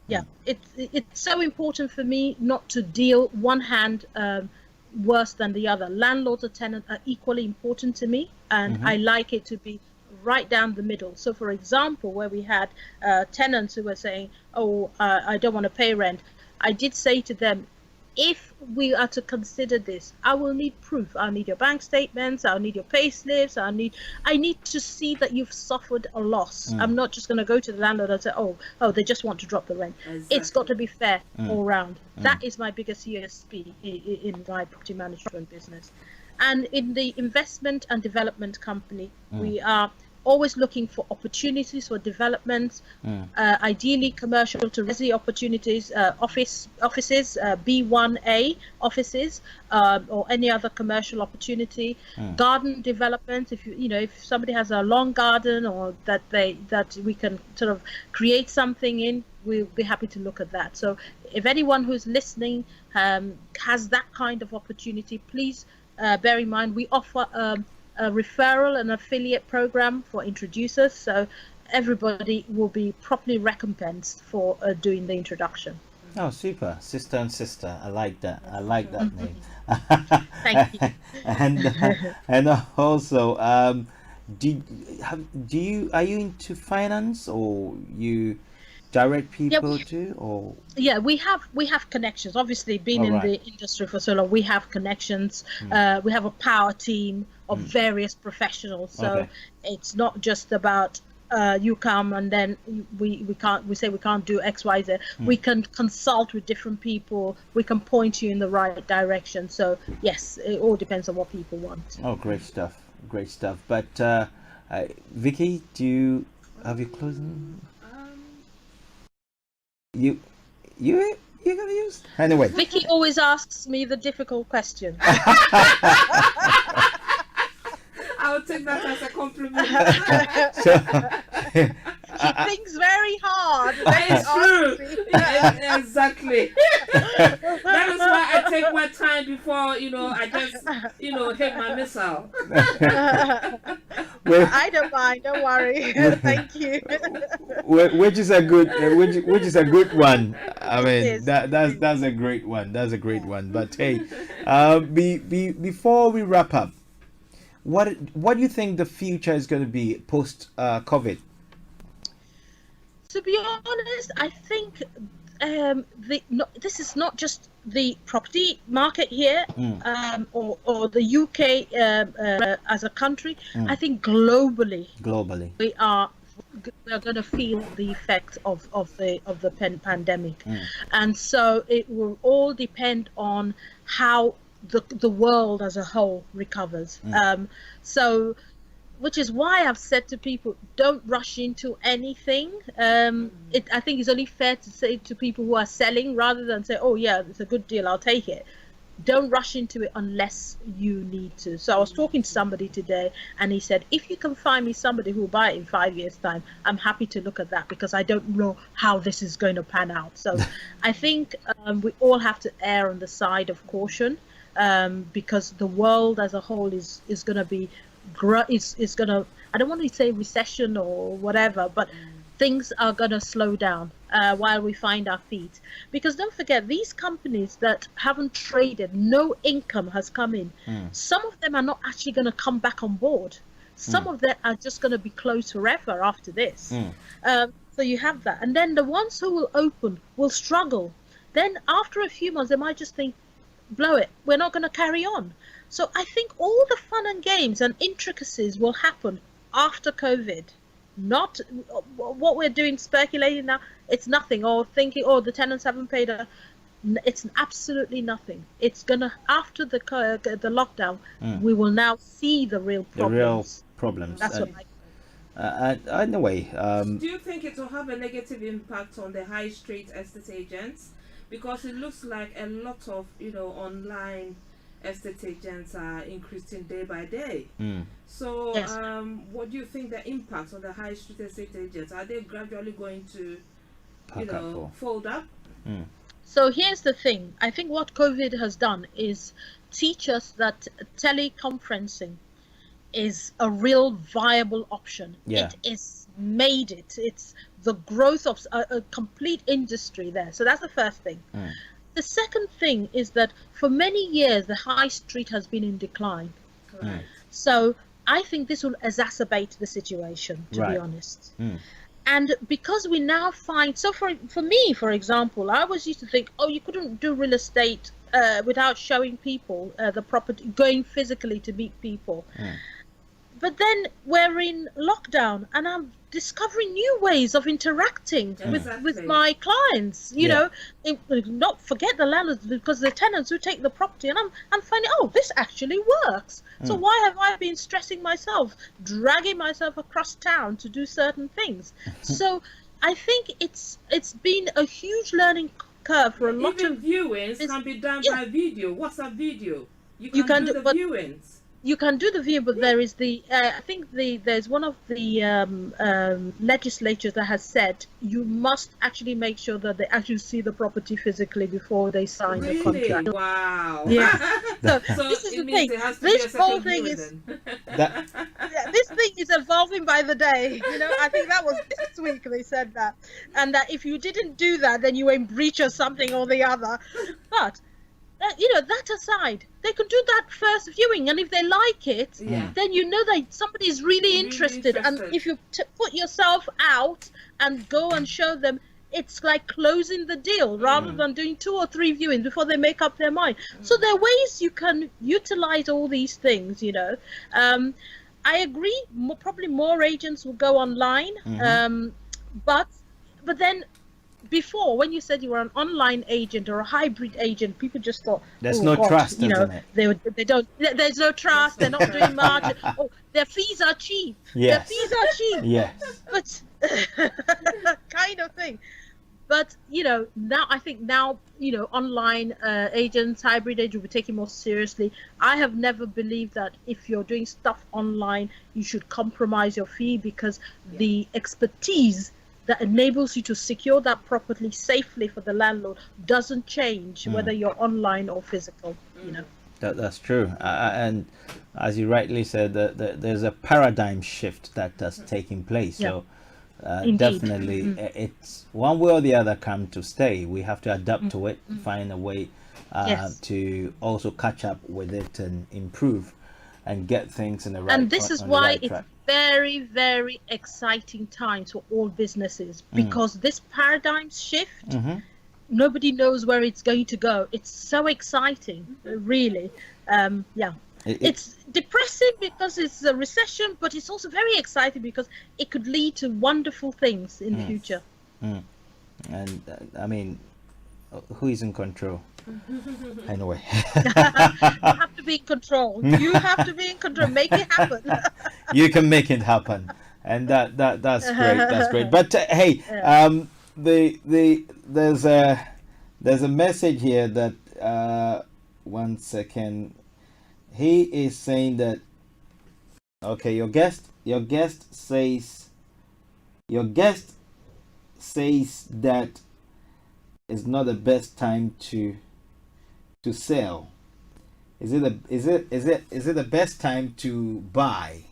it's so important for me not to deal one hand worse than the other. Landlords or tenants are equally important to me, and I like it to be right down the middle. So for example, where we had tenants who were saying, I don't want to pay rent, I did say to them, if we are to consider this, I will need proof. I'll need your bank statements, I'll need your pay slips, I need to see that you've suffered a loss. I'm not just going to go to the landlord and say, oh, they just want to drop the rent. Exactly. It's got to be fair all round. That is my biggest USP in my property management business. And in the investment and development company, we are always looking for opportunities for development, ideally commercial to resi opportunities, offices, B1A offices, or any other commercial opportunity, garden development. If somebody has a long garden or that we can sort of create something in, we'll be happy to look at that. So if anyone who's listening has that kind of opportunity, please bear in mind we offer a referral and affiliate program for introducers, so everybody will be properly recompensed for doing the introduction. Oh, super. Sister and sister. I like that. I like that name. Thank you. And also, are you into finance, or you direct people to, or? Yeah, we have connections. Obviously, being in the industry for so long, we have connections. We have a power team of various professionals. So it's not just about you come and then we say we can't do X, Y, Z. We can consult with different people. We can point you in the right direction. So yes, it all depends on what people want. Oh, great stuff. Great stuff. But Vicky, do you have your closing? You're gonna use anyway. Vicky always asks me the difficult question. I'll take that as a compliment. She thinks very hard. It's true. Exactly. That is why I take my time before, I just, hit my missile. I don't mind. Don't worry. Thank you. which is a good which is a good one. I It mean, is. that's a great one. That's a great one. But hey, before we wrap up, what do you think the future is going to be post COVID? To be honest, I think this is not just the property market here, or the UK as a country. I think globally we are going to feel the effects of the pandemic, and so it will all depend on how the world as a whole recovers. So, which is why I've said to people, don't rush into anything. I think it's only fair to say to people who are selling, rather than say, oh yeah, it's a good deal, I'll take it. Don't rush into it unless you need to. So I was talking to somebody today, and he said, if you can find me somebody who will buy it in 5 years' time, I'm happy to look at that, because I don't know how this is going to pan out. So I think we all have to err on the side of caution, because the world as a whole is going to be is going to, I don't want to say recession or whatever, but things are going to slow down while we find our feet. Because don't forget, these companies that haven't traded, no income has come in. Some of them are not actually going to come back on board. Some of them are just going to be closed forever after this. So you have that. And then the ones who will open will struggle. Then after a few months, they might just think, blow it, we're not going to carry on. So I think all the fun and games and intricacies will happen after COVID. Not what we're doing, speculating now. It's nothing, or thinking, oh, the tenants haven't paid. It's absolutely nothing. It's gonna, after the lockdown, we will now see the real problems. That's what I. In a way. Do you think it will have a negative impact on the high street estate agents? Because it looks like a lot of online estate agents are increasing day by day. So Yes. what do you think the impact on the high street estate agents? Are they gradually going to fold up? So here's the thing. I think what COVID has done is teach us that teleconferencing is a real viable option. It is made it. It's the growth of a complete industry there. So that's the first thing. The second thing is that for many years, the high street has been in decline. Correct. So I think this will exacerbate the situation, to be honest. And because we now find, so for me, for example, I was used to think, oh, you couldn't do real estate without showing people the property, going physically to meet people. But then we're in lockdown, and I'm discovering new ways of interacting with my clients. Not forget the landlords, because the tenants who take the property, and I'm finding, oh, this actually works. So why have I been stressing myself, dragging myself across town to do certain things? So I think it's been a huge learning curve for a lot of viewings can be done by video. WhatsApp video. You can do the viewings. You can do the view, but there is I think there's one of the legislatures that has said you must actually make sure that they actually see the property physically before they sign the contract. Wow. Yeah. So So this is it the means thing. there has to be a This whole second thing viewing is then. this thing is evolving by the day. I think that was this week they said that, and that if you didn't do that, then you were in breach of something or the other. But that aside, they can do that first viewing, and if they like it, then that somebody's really interested. And if you put yourself out and go and show them, it's like closing the deal rather than doing 2 or 3 viewings before they make up their mind. So there are ways you can utilize all these things. I agree. Probably more agents will go online, but then. Before, when you said you were an online agent or a hybrid agent, people just thought there's no trust, isn't it? They don't. There's no trust. They're not doing much. Oh, their fees are cheap. Yes. Their fees are cheap. Yes. But kind of thing. But now I think online agents, hybrid agents will be taken more seriously. I have never believed that if you're doing stuff online, you should compromise your fee, because the expertise that enables you to secure that property safely for the landlord doesn't change whether you're online or physical, you know. That's true. And as you rightly said, there's a paradigm shift that has taken place. Yeah. So Indeed. definitely, it's one way or the other come to stay. We have to adapt to it, find a way Yes. to also catch up with it and improve and get things in the right And this is on the why right it's track. very, very exciting times for all businesses, because this paradigm shift, nobody knows where it's going to go. It's so exciting, really. Yeah. It's depressing because it's a recession, but it's also very exciting because it could lead to wonderful things in the future. And I mean, who is in control? Anyway. You have to be in control. You have to be in control. Make it happen. You can make it happen, and that's great. That's great. But hey, there's a message here that 1 second. He is saying that, okay, your guest says that it's not the best time to sell. Is it the best time to buy?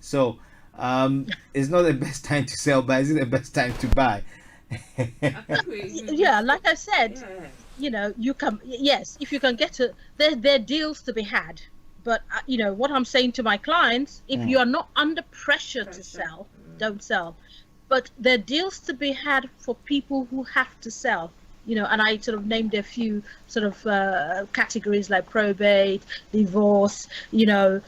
So it's not the best time to sell, but is it the best time to buy? Yeah, like I said, you know, you can, yes, if you can get to, there are deals to be had. But you know what I'm saying to my clients, if you are not under pressure to sell, don't sell. But there are deals to be had for people who have to sell, you know, and I sort of named a few sort of categories like probate, divorce, you know,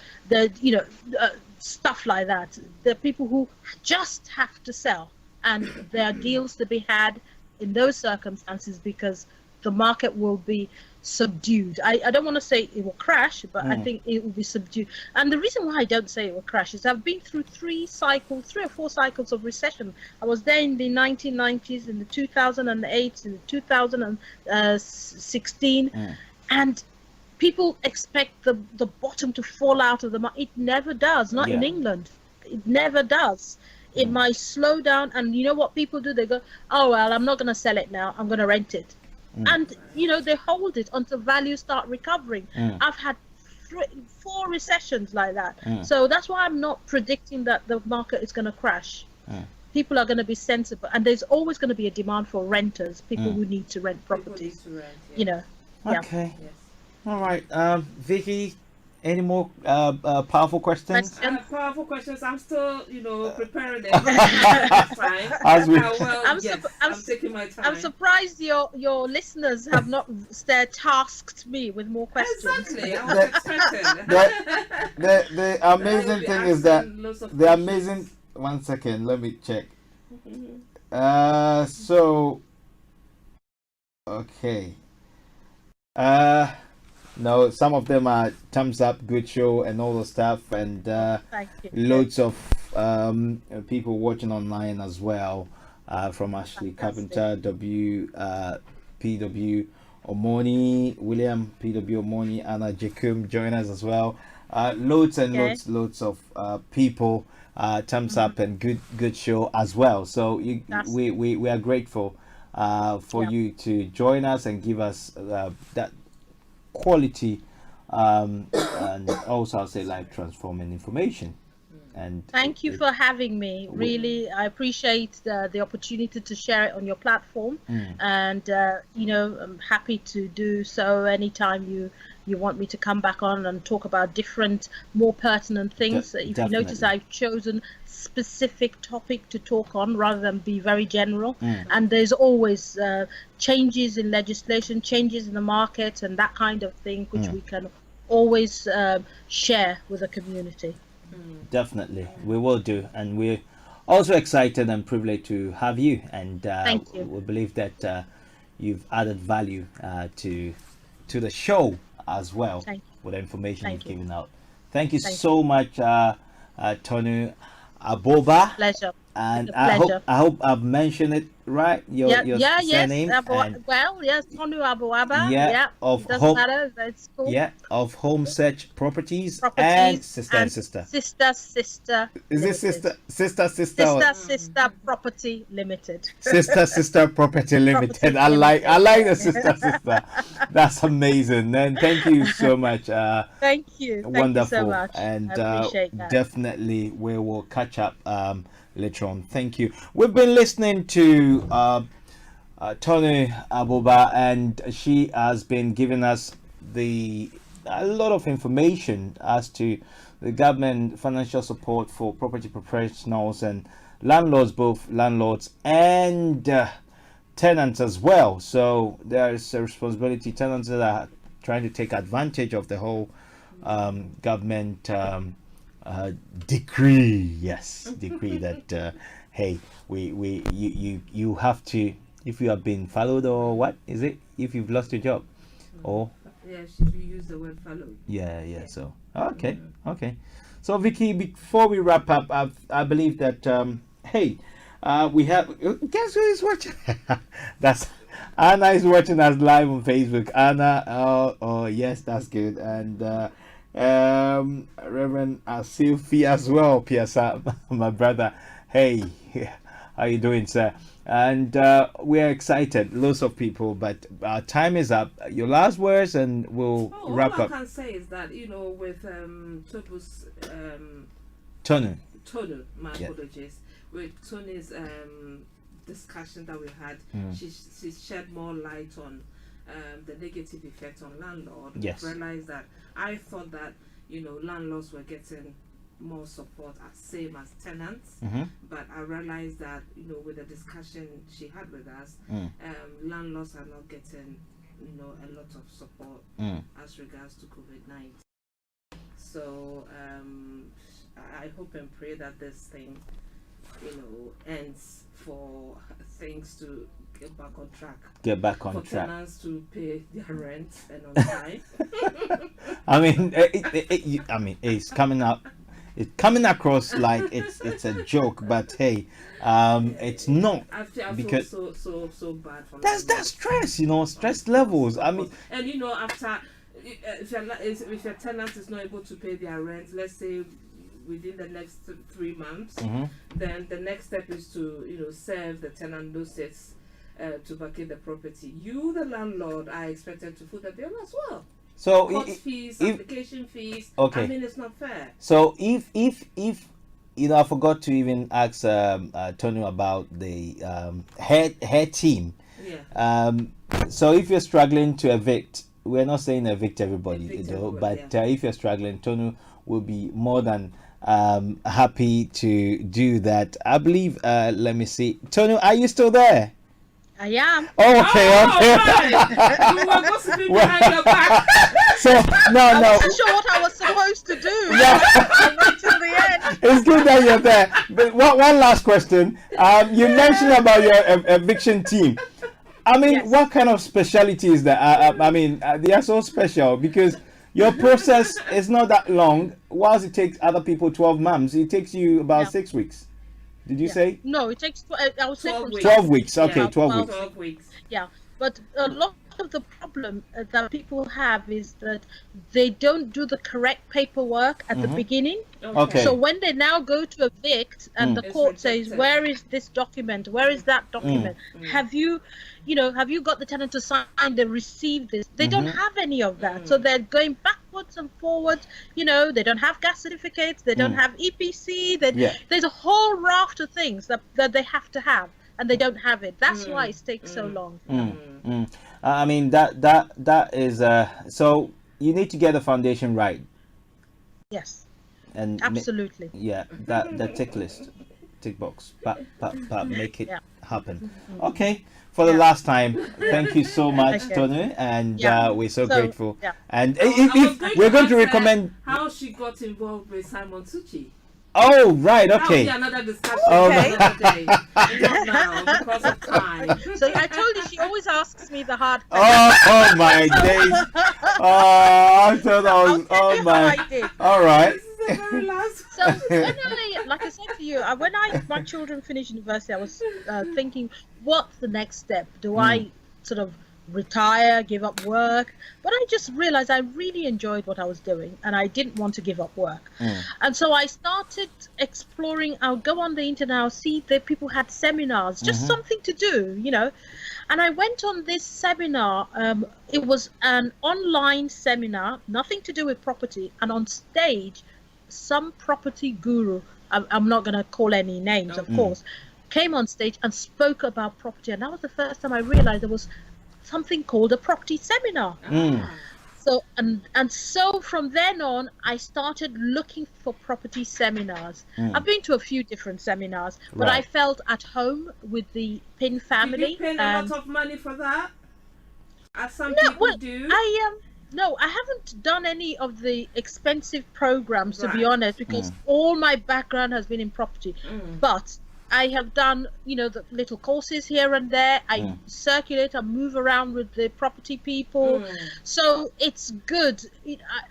stuff like that. There are people who just have to sell, and there are deals to be had in those circumstances because the market will be subdued. I don't want to say it will crash, but I think it will be subdued. And the reason why I don't say it will crash is I've been through 3 or 4 cycles of recession. I was there in the 1990s, in the 2008, in the 2016, and people expect the bottom to fall out of the market. It never does. Not in England. It never does. It might slow down, and you know what people do? They go, oh well, I'm not going to sell it now. I'm going to rent it. And you know, they hold it until values start recovering. I've had 4 recessions like that. So that's why I'm not predicting that the market is going to crash. People are going to be sensible, and there's always going to be a demand for renters, people who need to rent properties. You know. Okay. Yes. All right. Vicky, any more powerful questions? Powerful questions. I'm still, you know, preparing them. Time. As we, I'm taking my time. I'm surprised your listeners have not tasked me with more questions. Exactly. I was expecting. the amazing thing is that the amazing. 1 second. Let me check. So. Okay. No, some of them are thumbs up, good show, and all the stuff, and loads of people watching online as well. From Ashley Carpenter, PW Omoni, William PW Omoni, Anna Jacob join us as well. Loads and loads of people. Thumbs up and good show as well. So we are grateful for you to join us and give us that quality and also I'll say life transforming information. And thank you for having me. Really, I appreciate the opportunity to share it on your platform, and you know, I'm happy to do so anytime you want me to come back on and talk about different, more pertinent things. If you notice, I've chosen specific topic to talk on rather than be very general. And there's always changes in legislation, changes in the market, and that kind of thing, which we can always share with the community. Definitely, we will do, and we're also excited and privileged to have you. And thank you. We believe that you've added value to the show as well with the information you've given out. Thank you so much, Tonu Aboba. Pleasure. And A pleasure. I hope I've mentioned it right. Your surname. Yes. And Yes, Tonu Abuaba. yeah, Yeah, of it doesn't home. matter. It's cool. Yeah, of Home Search Properties and Properties Sister and Sister. Sister. Is it Limited. Sister or Sister Property Limited. Sister Property Limited? Property I like Limited. the Sister. That's amazing. And thank you so much. Thank you. Thank Wonderful. you so much. And I appreciate that. definitely we will catch up later on. Thank you. We've been listening to Tony Abuba, and she has been giving us a lot of information as to the government financial support for property professionals and landlords, both landlords and tenants as well. So there is a responsibility. Tenants that are trying to take advantage of the whole government decree. Yes, decree that hey, you have to, if you have been followed, or what is it, if you've lost your job, or Yeah, should we use the word follow? yeah. So okay. So Vicky, before we wrap up, I believe that hey, we have, guess who is watching? That's Anna is watching us live on Facebook. Anna, oh yes, that's good. And Reverend Sylvie as well, Piasa, my brother. Hey, how you doing, sir? And we are excited, lots of people, but our time is up. Your last words, and we'll wrap all up. I can say is that, with Tobu's Tonu. my Yeah. apologies, with Tony's discussion that we had, she shed more light on the negative effect on landlord. Yes. We realized that I thought that landlords were getting more support same as tenants, but I realized that with the discussion she had with us, landlords are not getting a lot of support as regards to COVID-19. So I hope and pray that this thing ends, for things to get back on track. For tenants to pay their rent and on time. I mean, it's coming up. It's coming across like it's a joke, but hey, it's not. I feel because so bad for that's stress, stress levels. I mean, and after if your tenant is not able to pay their rent, let's say within the next 3 months, then the next step is to serve the tenant notice to vacate the property. You, the landlord, are expected to foot the bill as well. So court fees, application fees. Okay. I mean, it's not fair. So if I forgot to even ask Tony about the her team. Yeah. So if you're struggling to evict, we're not saying evict everybody, but yeah. if you're struggling, Tony will be more than happy to do that. I believe. Let me see, Tony, are you still there? I am. Oh, okay. Right. You were gossiping behind your back. So no. I wasn't sure what I was supposed to do. Yeah. Wait till the end. It's good that you're there. But one last question. You mentioned about your eviction team. I mean, Yes. what kind of specialty is that? They are so special because your process is not that long. Whilst it takes other people 12 months, it takes you about 6 weeks. Did you say? No, it takes. I would say 12 from weeks. 12 weeks. Okay, Yeah, 12 weeks. 12 weeks. Yeah, but a lot of the problem that people have is that they don't do the correct paperwork at the beginning. Okay. So when they now go to evict and the It's court says, rejected. "Where is this document? Where is that document? Have you got the tenant to sign? They received this." They don't have any of that, so they're going backwards and forwards. They don't have gas certificates. They don't have EPC. There's a whole raft of things that they have to have, and they don't have it. That's why it takes so long. I mean that is so you need to get the foundation right. Yes, And absolutely. the tick list, tick box, make it Yeah. happen. Okay, for the last time, thank you so much, Okay. Tony, and Yeah. we're so So, grateful. yeah. And I was if we're going to ask her recommend, how she got involved with Simon Tucci. oh right, That will be okay, another discussion Okay. another day. Not now because of time. So I told you she always asks me the hard questions. oh my days, oh I thought I was, I'll tell oh you how my, I did. all right. This is the very last. So when like I said to you, when my children finished university, I was thinking, what's the next step? Do I sort of retire, give up work? But I just realized I really enjoyed what I was doing, and I didn't want to give up work. And so I started exploring. I'll go on the internet, I'll see that people had seminars, just something to do, you know. And I went on this seminar. It was an online seminar, nothing to do with property, and on stage, some property guru, I'm not going to call any names, of course, came on stage and spoke about property. And that was the first time I realized there was something called a property seminar. So so from then on, I started looking for property seminars. I've been to a few different seminars, but I felt at home with the Pin family. Did you pay a lot of money for that? As some people do. No, I haven't done any of the expensive programs, to be honest, because all my background has been in property. But I have done, you know, the little courses here and there. I circulate and move around with the property people. So it's good.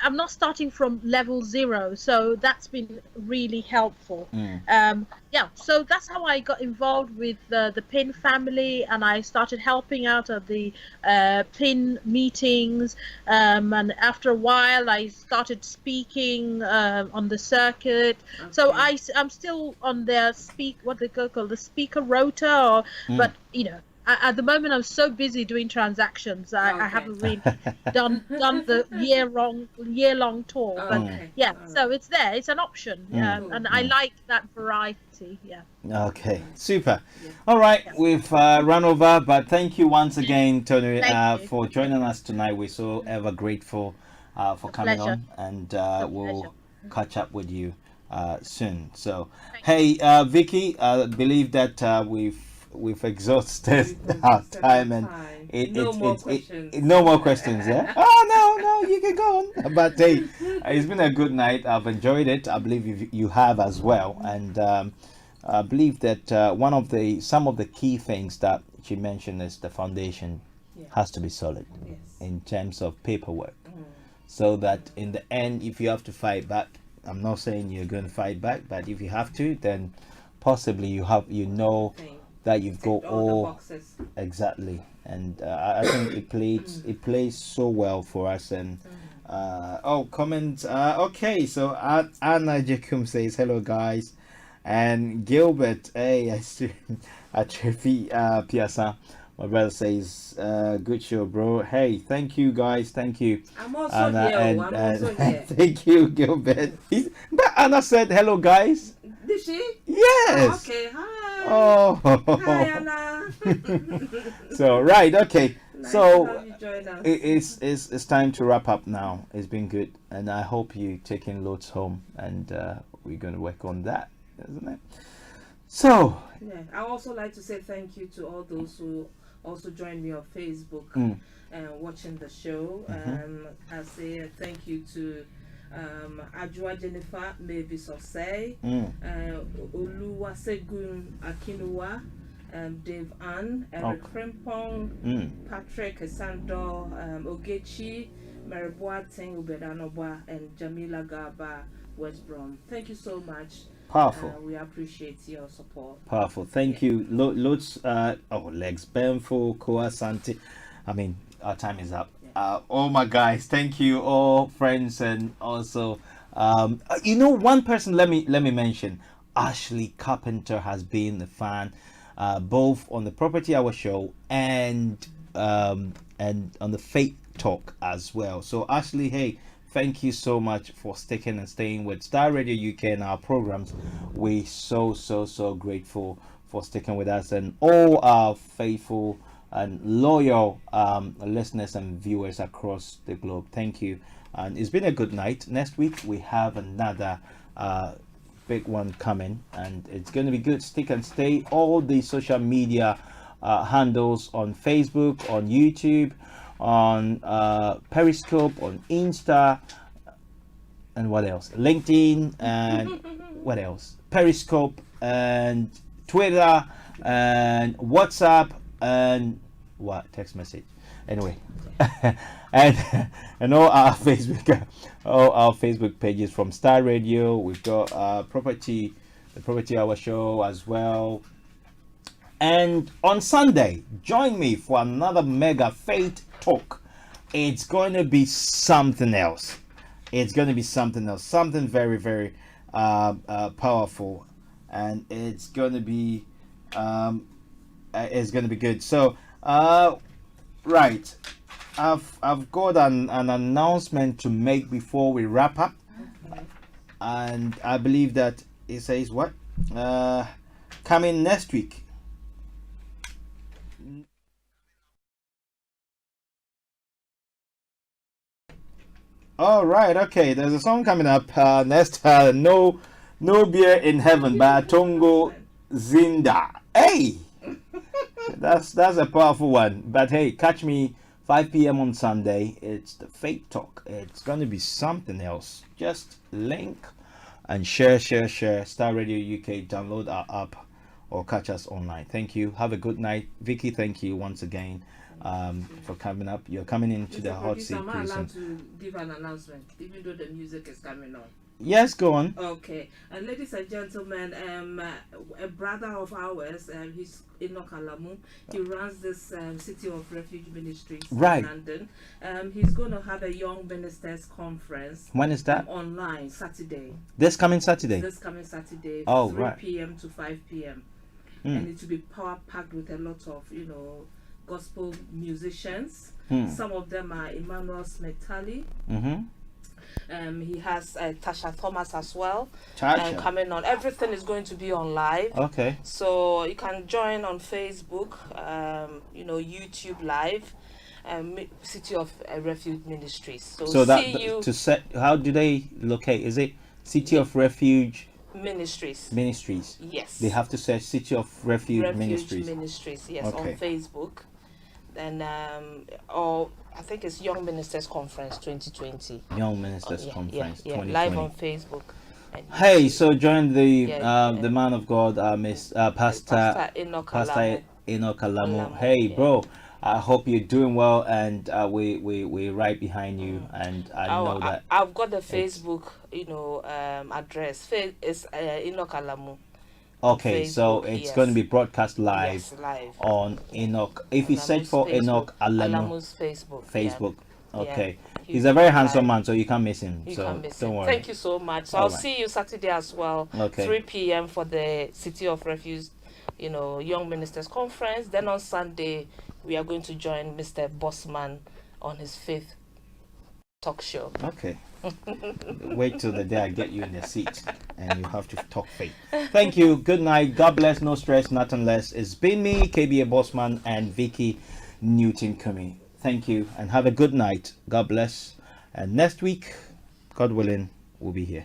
I'm not starting from level 0. So that's been really helpful. So that's how I got involved with the PIN family, and I started helping out at the PIN meetings. And after a while, I started speaking on the circuit. So I'm still on their what they call the speaker rota, but you know, at the moment I'm so busy doing transactions. I haven't really done the year long tour. But so it's there. It's an option, and I like that variety. Okay, super. All right, we've run over, but thank you once again, Tony, for joining us tonight. We're so ever grateful for coming on, and we'll catch up with you soon. So hey, Vicky, I believe that we've exhausted our time, and no more questions. Yeah. Oh no, you can go on. But hey, it's been a good night. I've enjoyed it. I believe you have as well, and I believe that some of the key things that she mentioned is the foundation has to be solid in terms of paperwork, so that in the end, if you have to fight back, I'm not saying you're going to fight back, but if you have to, then possibly you know that you've got all the boxes. Exactly, and I think it plays so well for us. And comments. Okay, so Anna Jacob says hello guys, and Gilbert, hey, I see Atrefi Piasa. My brother says, good show, bro. Hey, thank you, guys. Thank you. I'm also here. I'm also here. Thank you, Gilbert. But Anna said, hello, guys. Did she? Yes. Oh, okay, hi. Oh. Hi, Anna. So, right, okay. Nice so, to have you join us. It's time to wrap up now. It's been good. And I hope you're taking loads home. And we're going to work on that, isn't it? So. Yeah, I also like to say thank you to all those who also joined me on Facebook and watching the show. I say thank you to Ajua Jennifer Mavis Osei, Oluwasegun Akinuwa, Dave Ann, Eric Frimpong, Patrick Esando, Ogechi, Mary Boateng Ubedanoba, and Jamila Gaba West Brom. Thank you so much. Powerful. We appreciate your support. Powerful. Thank you. Loads. Legs Benfo, Koa Santi. I mean, our time is up. All my guys, thank you, all friends, and also, one person. Let me mention. Ashley Carpenter has been a fan, both on the Property Hour show and on the Faith Talk as well. So Ashley, hey. Thank you so much for sticking and staying with Star Radio UK and our programs. We're so grateful for sticking with us, and all our faithful and loyal listeners and viewers across the globe. Thank you. And it's been a good night. Next week we have another big one coming, and it's going to be good. Stick and stay. All the social media handles on Facebook, on YouTube, on Periscope, on Insta, and what else? LinkedIn, and what else? Periscope, and Twitter, and WhatsApp, and text message. Anyway, and all our Facebook pages from Star Radio. We've got the Property Hour show as well. And on Sunday, join me for another mega faith talk. It's going to be something else. It's going to be something else, something very, very powerful, and it's going to be good. So, right, I've got an announcement to make before we wrap up, and I believe that it says what coming next week. All right, okay. There's a song coming up next. No beer in heaven by Tongo Zinda. Hey, that's a powerful one. But hey, catch me 5 p.m. on Sunday. It's the Faith Talk. It's gonna be something else. Just link and share. Star Radio UK. Download our app or catch us online. Thank you. Have a good night, Vicky. Thank you once again. For coming up. You're coming into the hot seat. Am I allowed to give an announcement, even though the music is coming on? Yes, go on. Okay, and ladies and gentlemen, a brother of ours, he's Enoch Alamu. He runs this City of Refuge Ministries in London. He's going to have a young ministers conference. When is that? Online, Saturday. This coming Saturday. Oh, 3 p.m. to 5 p.m. And it will be power packed with a lot of gospel musicians. Some of them are Emmanuel Smith-Talley. He has Tasha Thomas as well coming on. Everything is going to be on live. Okay. So you can join on Facebook, YouTube Live, City of Refuge Ministries. So how do they locate? Is it City of Refuge Ministries? Yes. They have to search City of Refuge Ministries. Yes, on Facebook. Then I think it's Young Ministers Conference 2020. Young Ministers Conference 2020. Live on Facebook. Hey, so join the man of God, Pastor Enoch Alamu. Hey, bro, I hope you're doing well, and we're right behind you. And I know that I've got the Facebook, address. It's Enoch Alamu. Okay, Facebook, so it's going to be broadcast live, live on Enoch. If you search for Facebook, Enoch Alamu's Facebook. Okay, he's a very handsome man, so you can't miss him. Don't worry. Thank you so much. So I'll see you Saturday as well. Okay. 3 p.m. for the City of Refuge, Young Ministers Conference. Then on Sunday, we are going to join Mr. Bossman on his 5th talk show. Okay. Wait till the day I get you in the seat and you have to talk faith. Thank you. Good night. God bless. No stress, nothing less. It's been me, KBA Bossman, and Vicky Newton Kumi. Thank you and have a good night. God bless. And next week, God willing, we'll be here.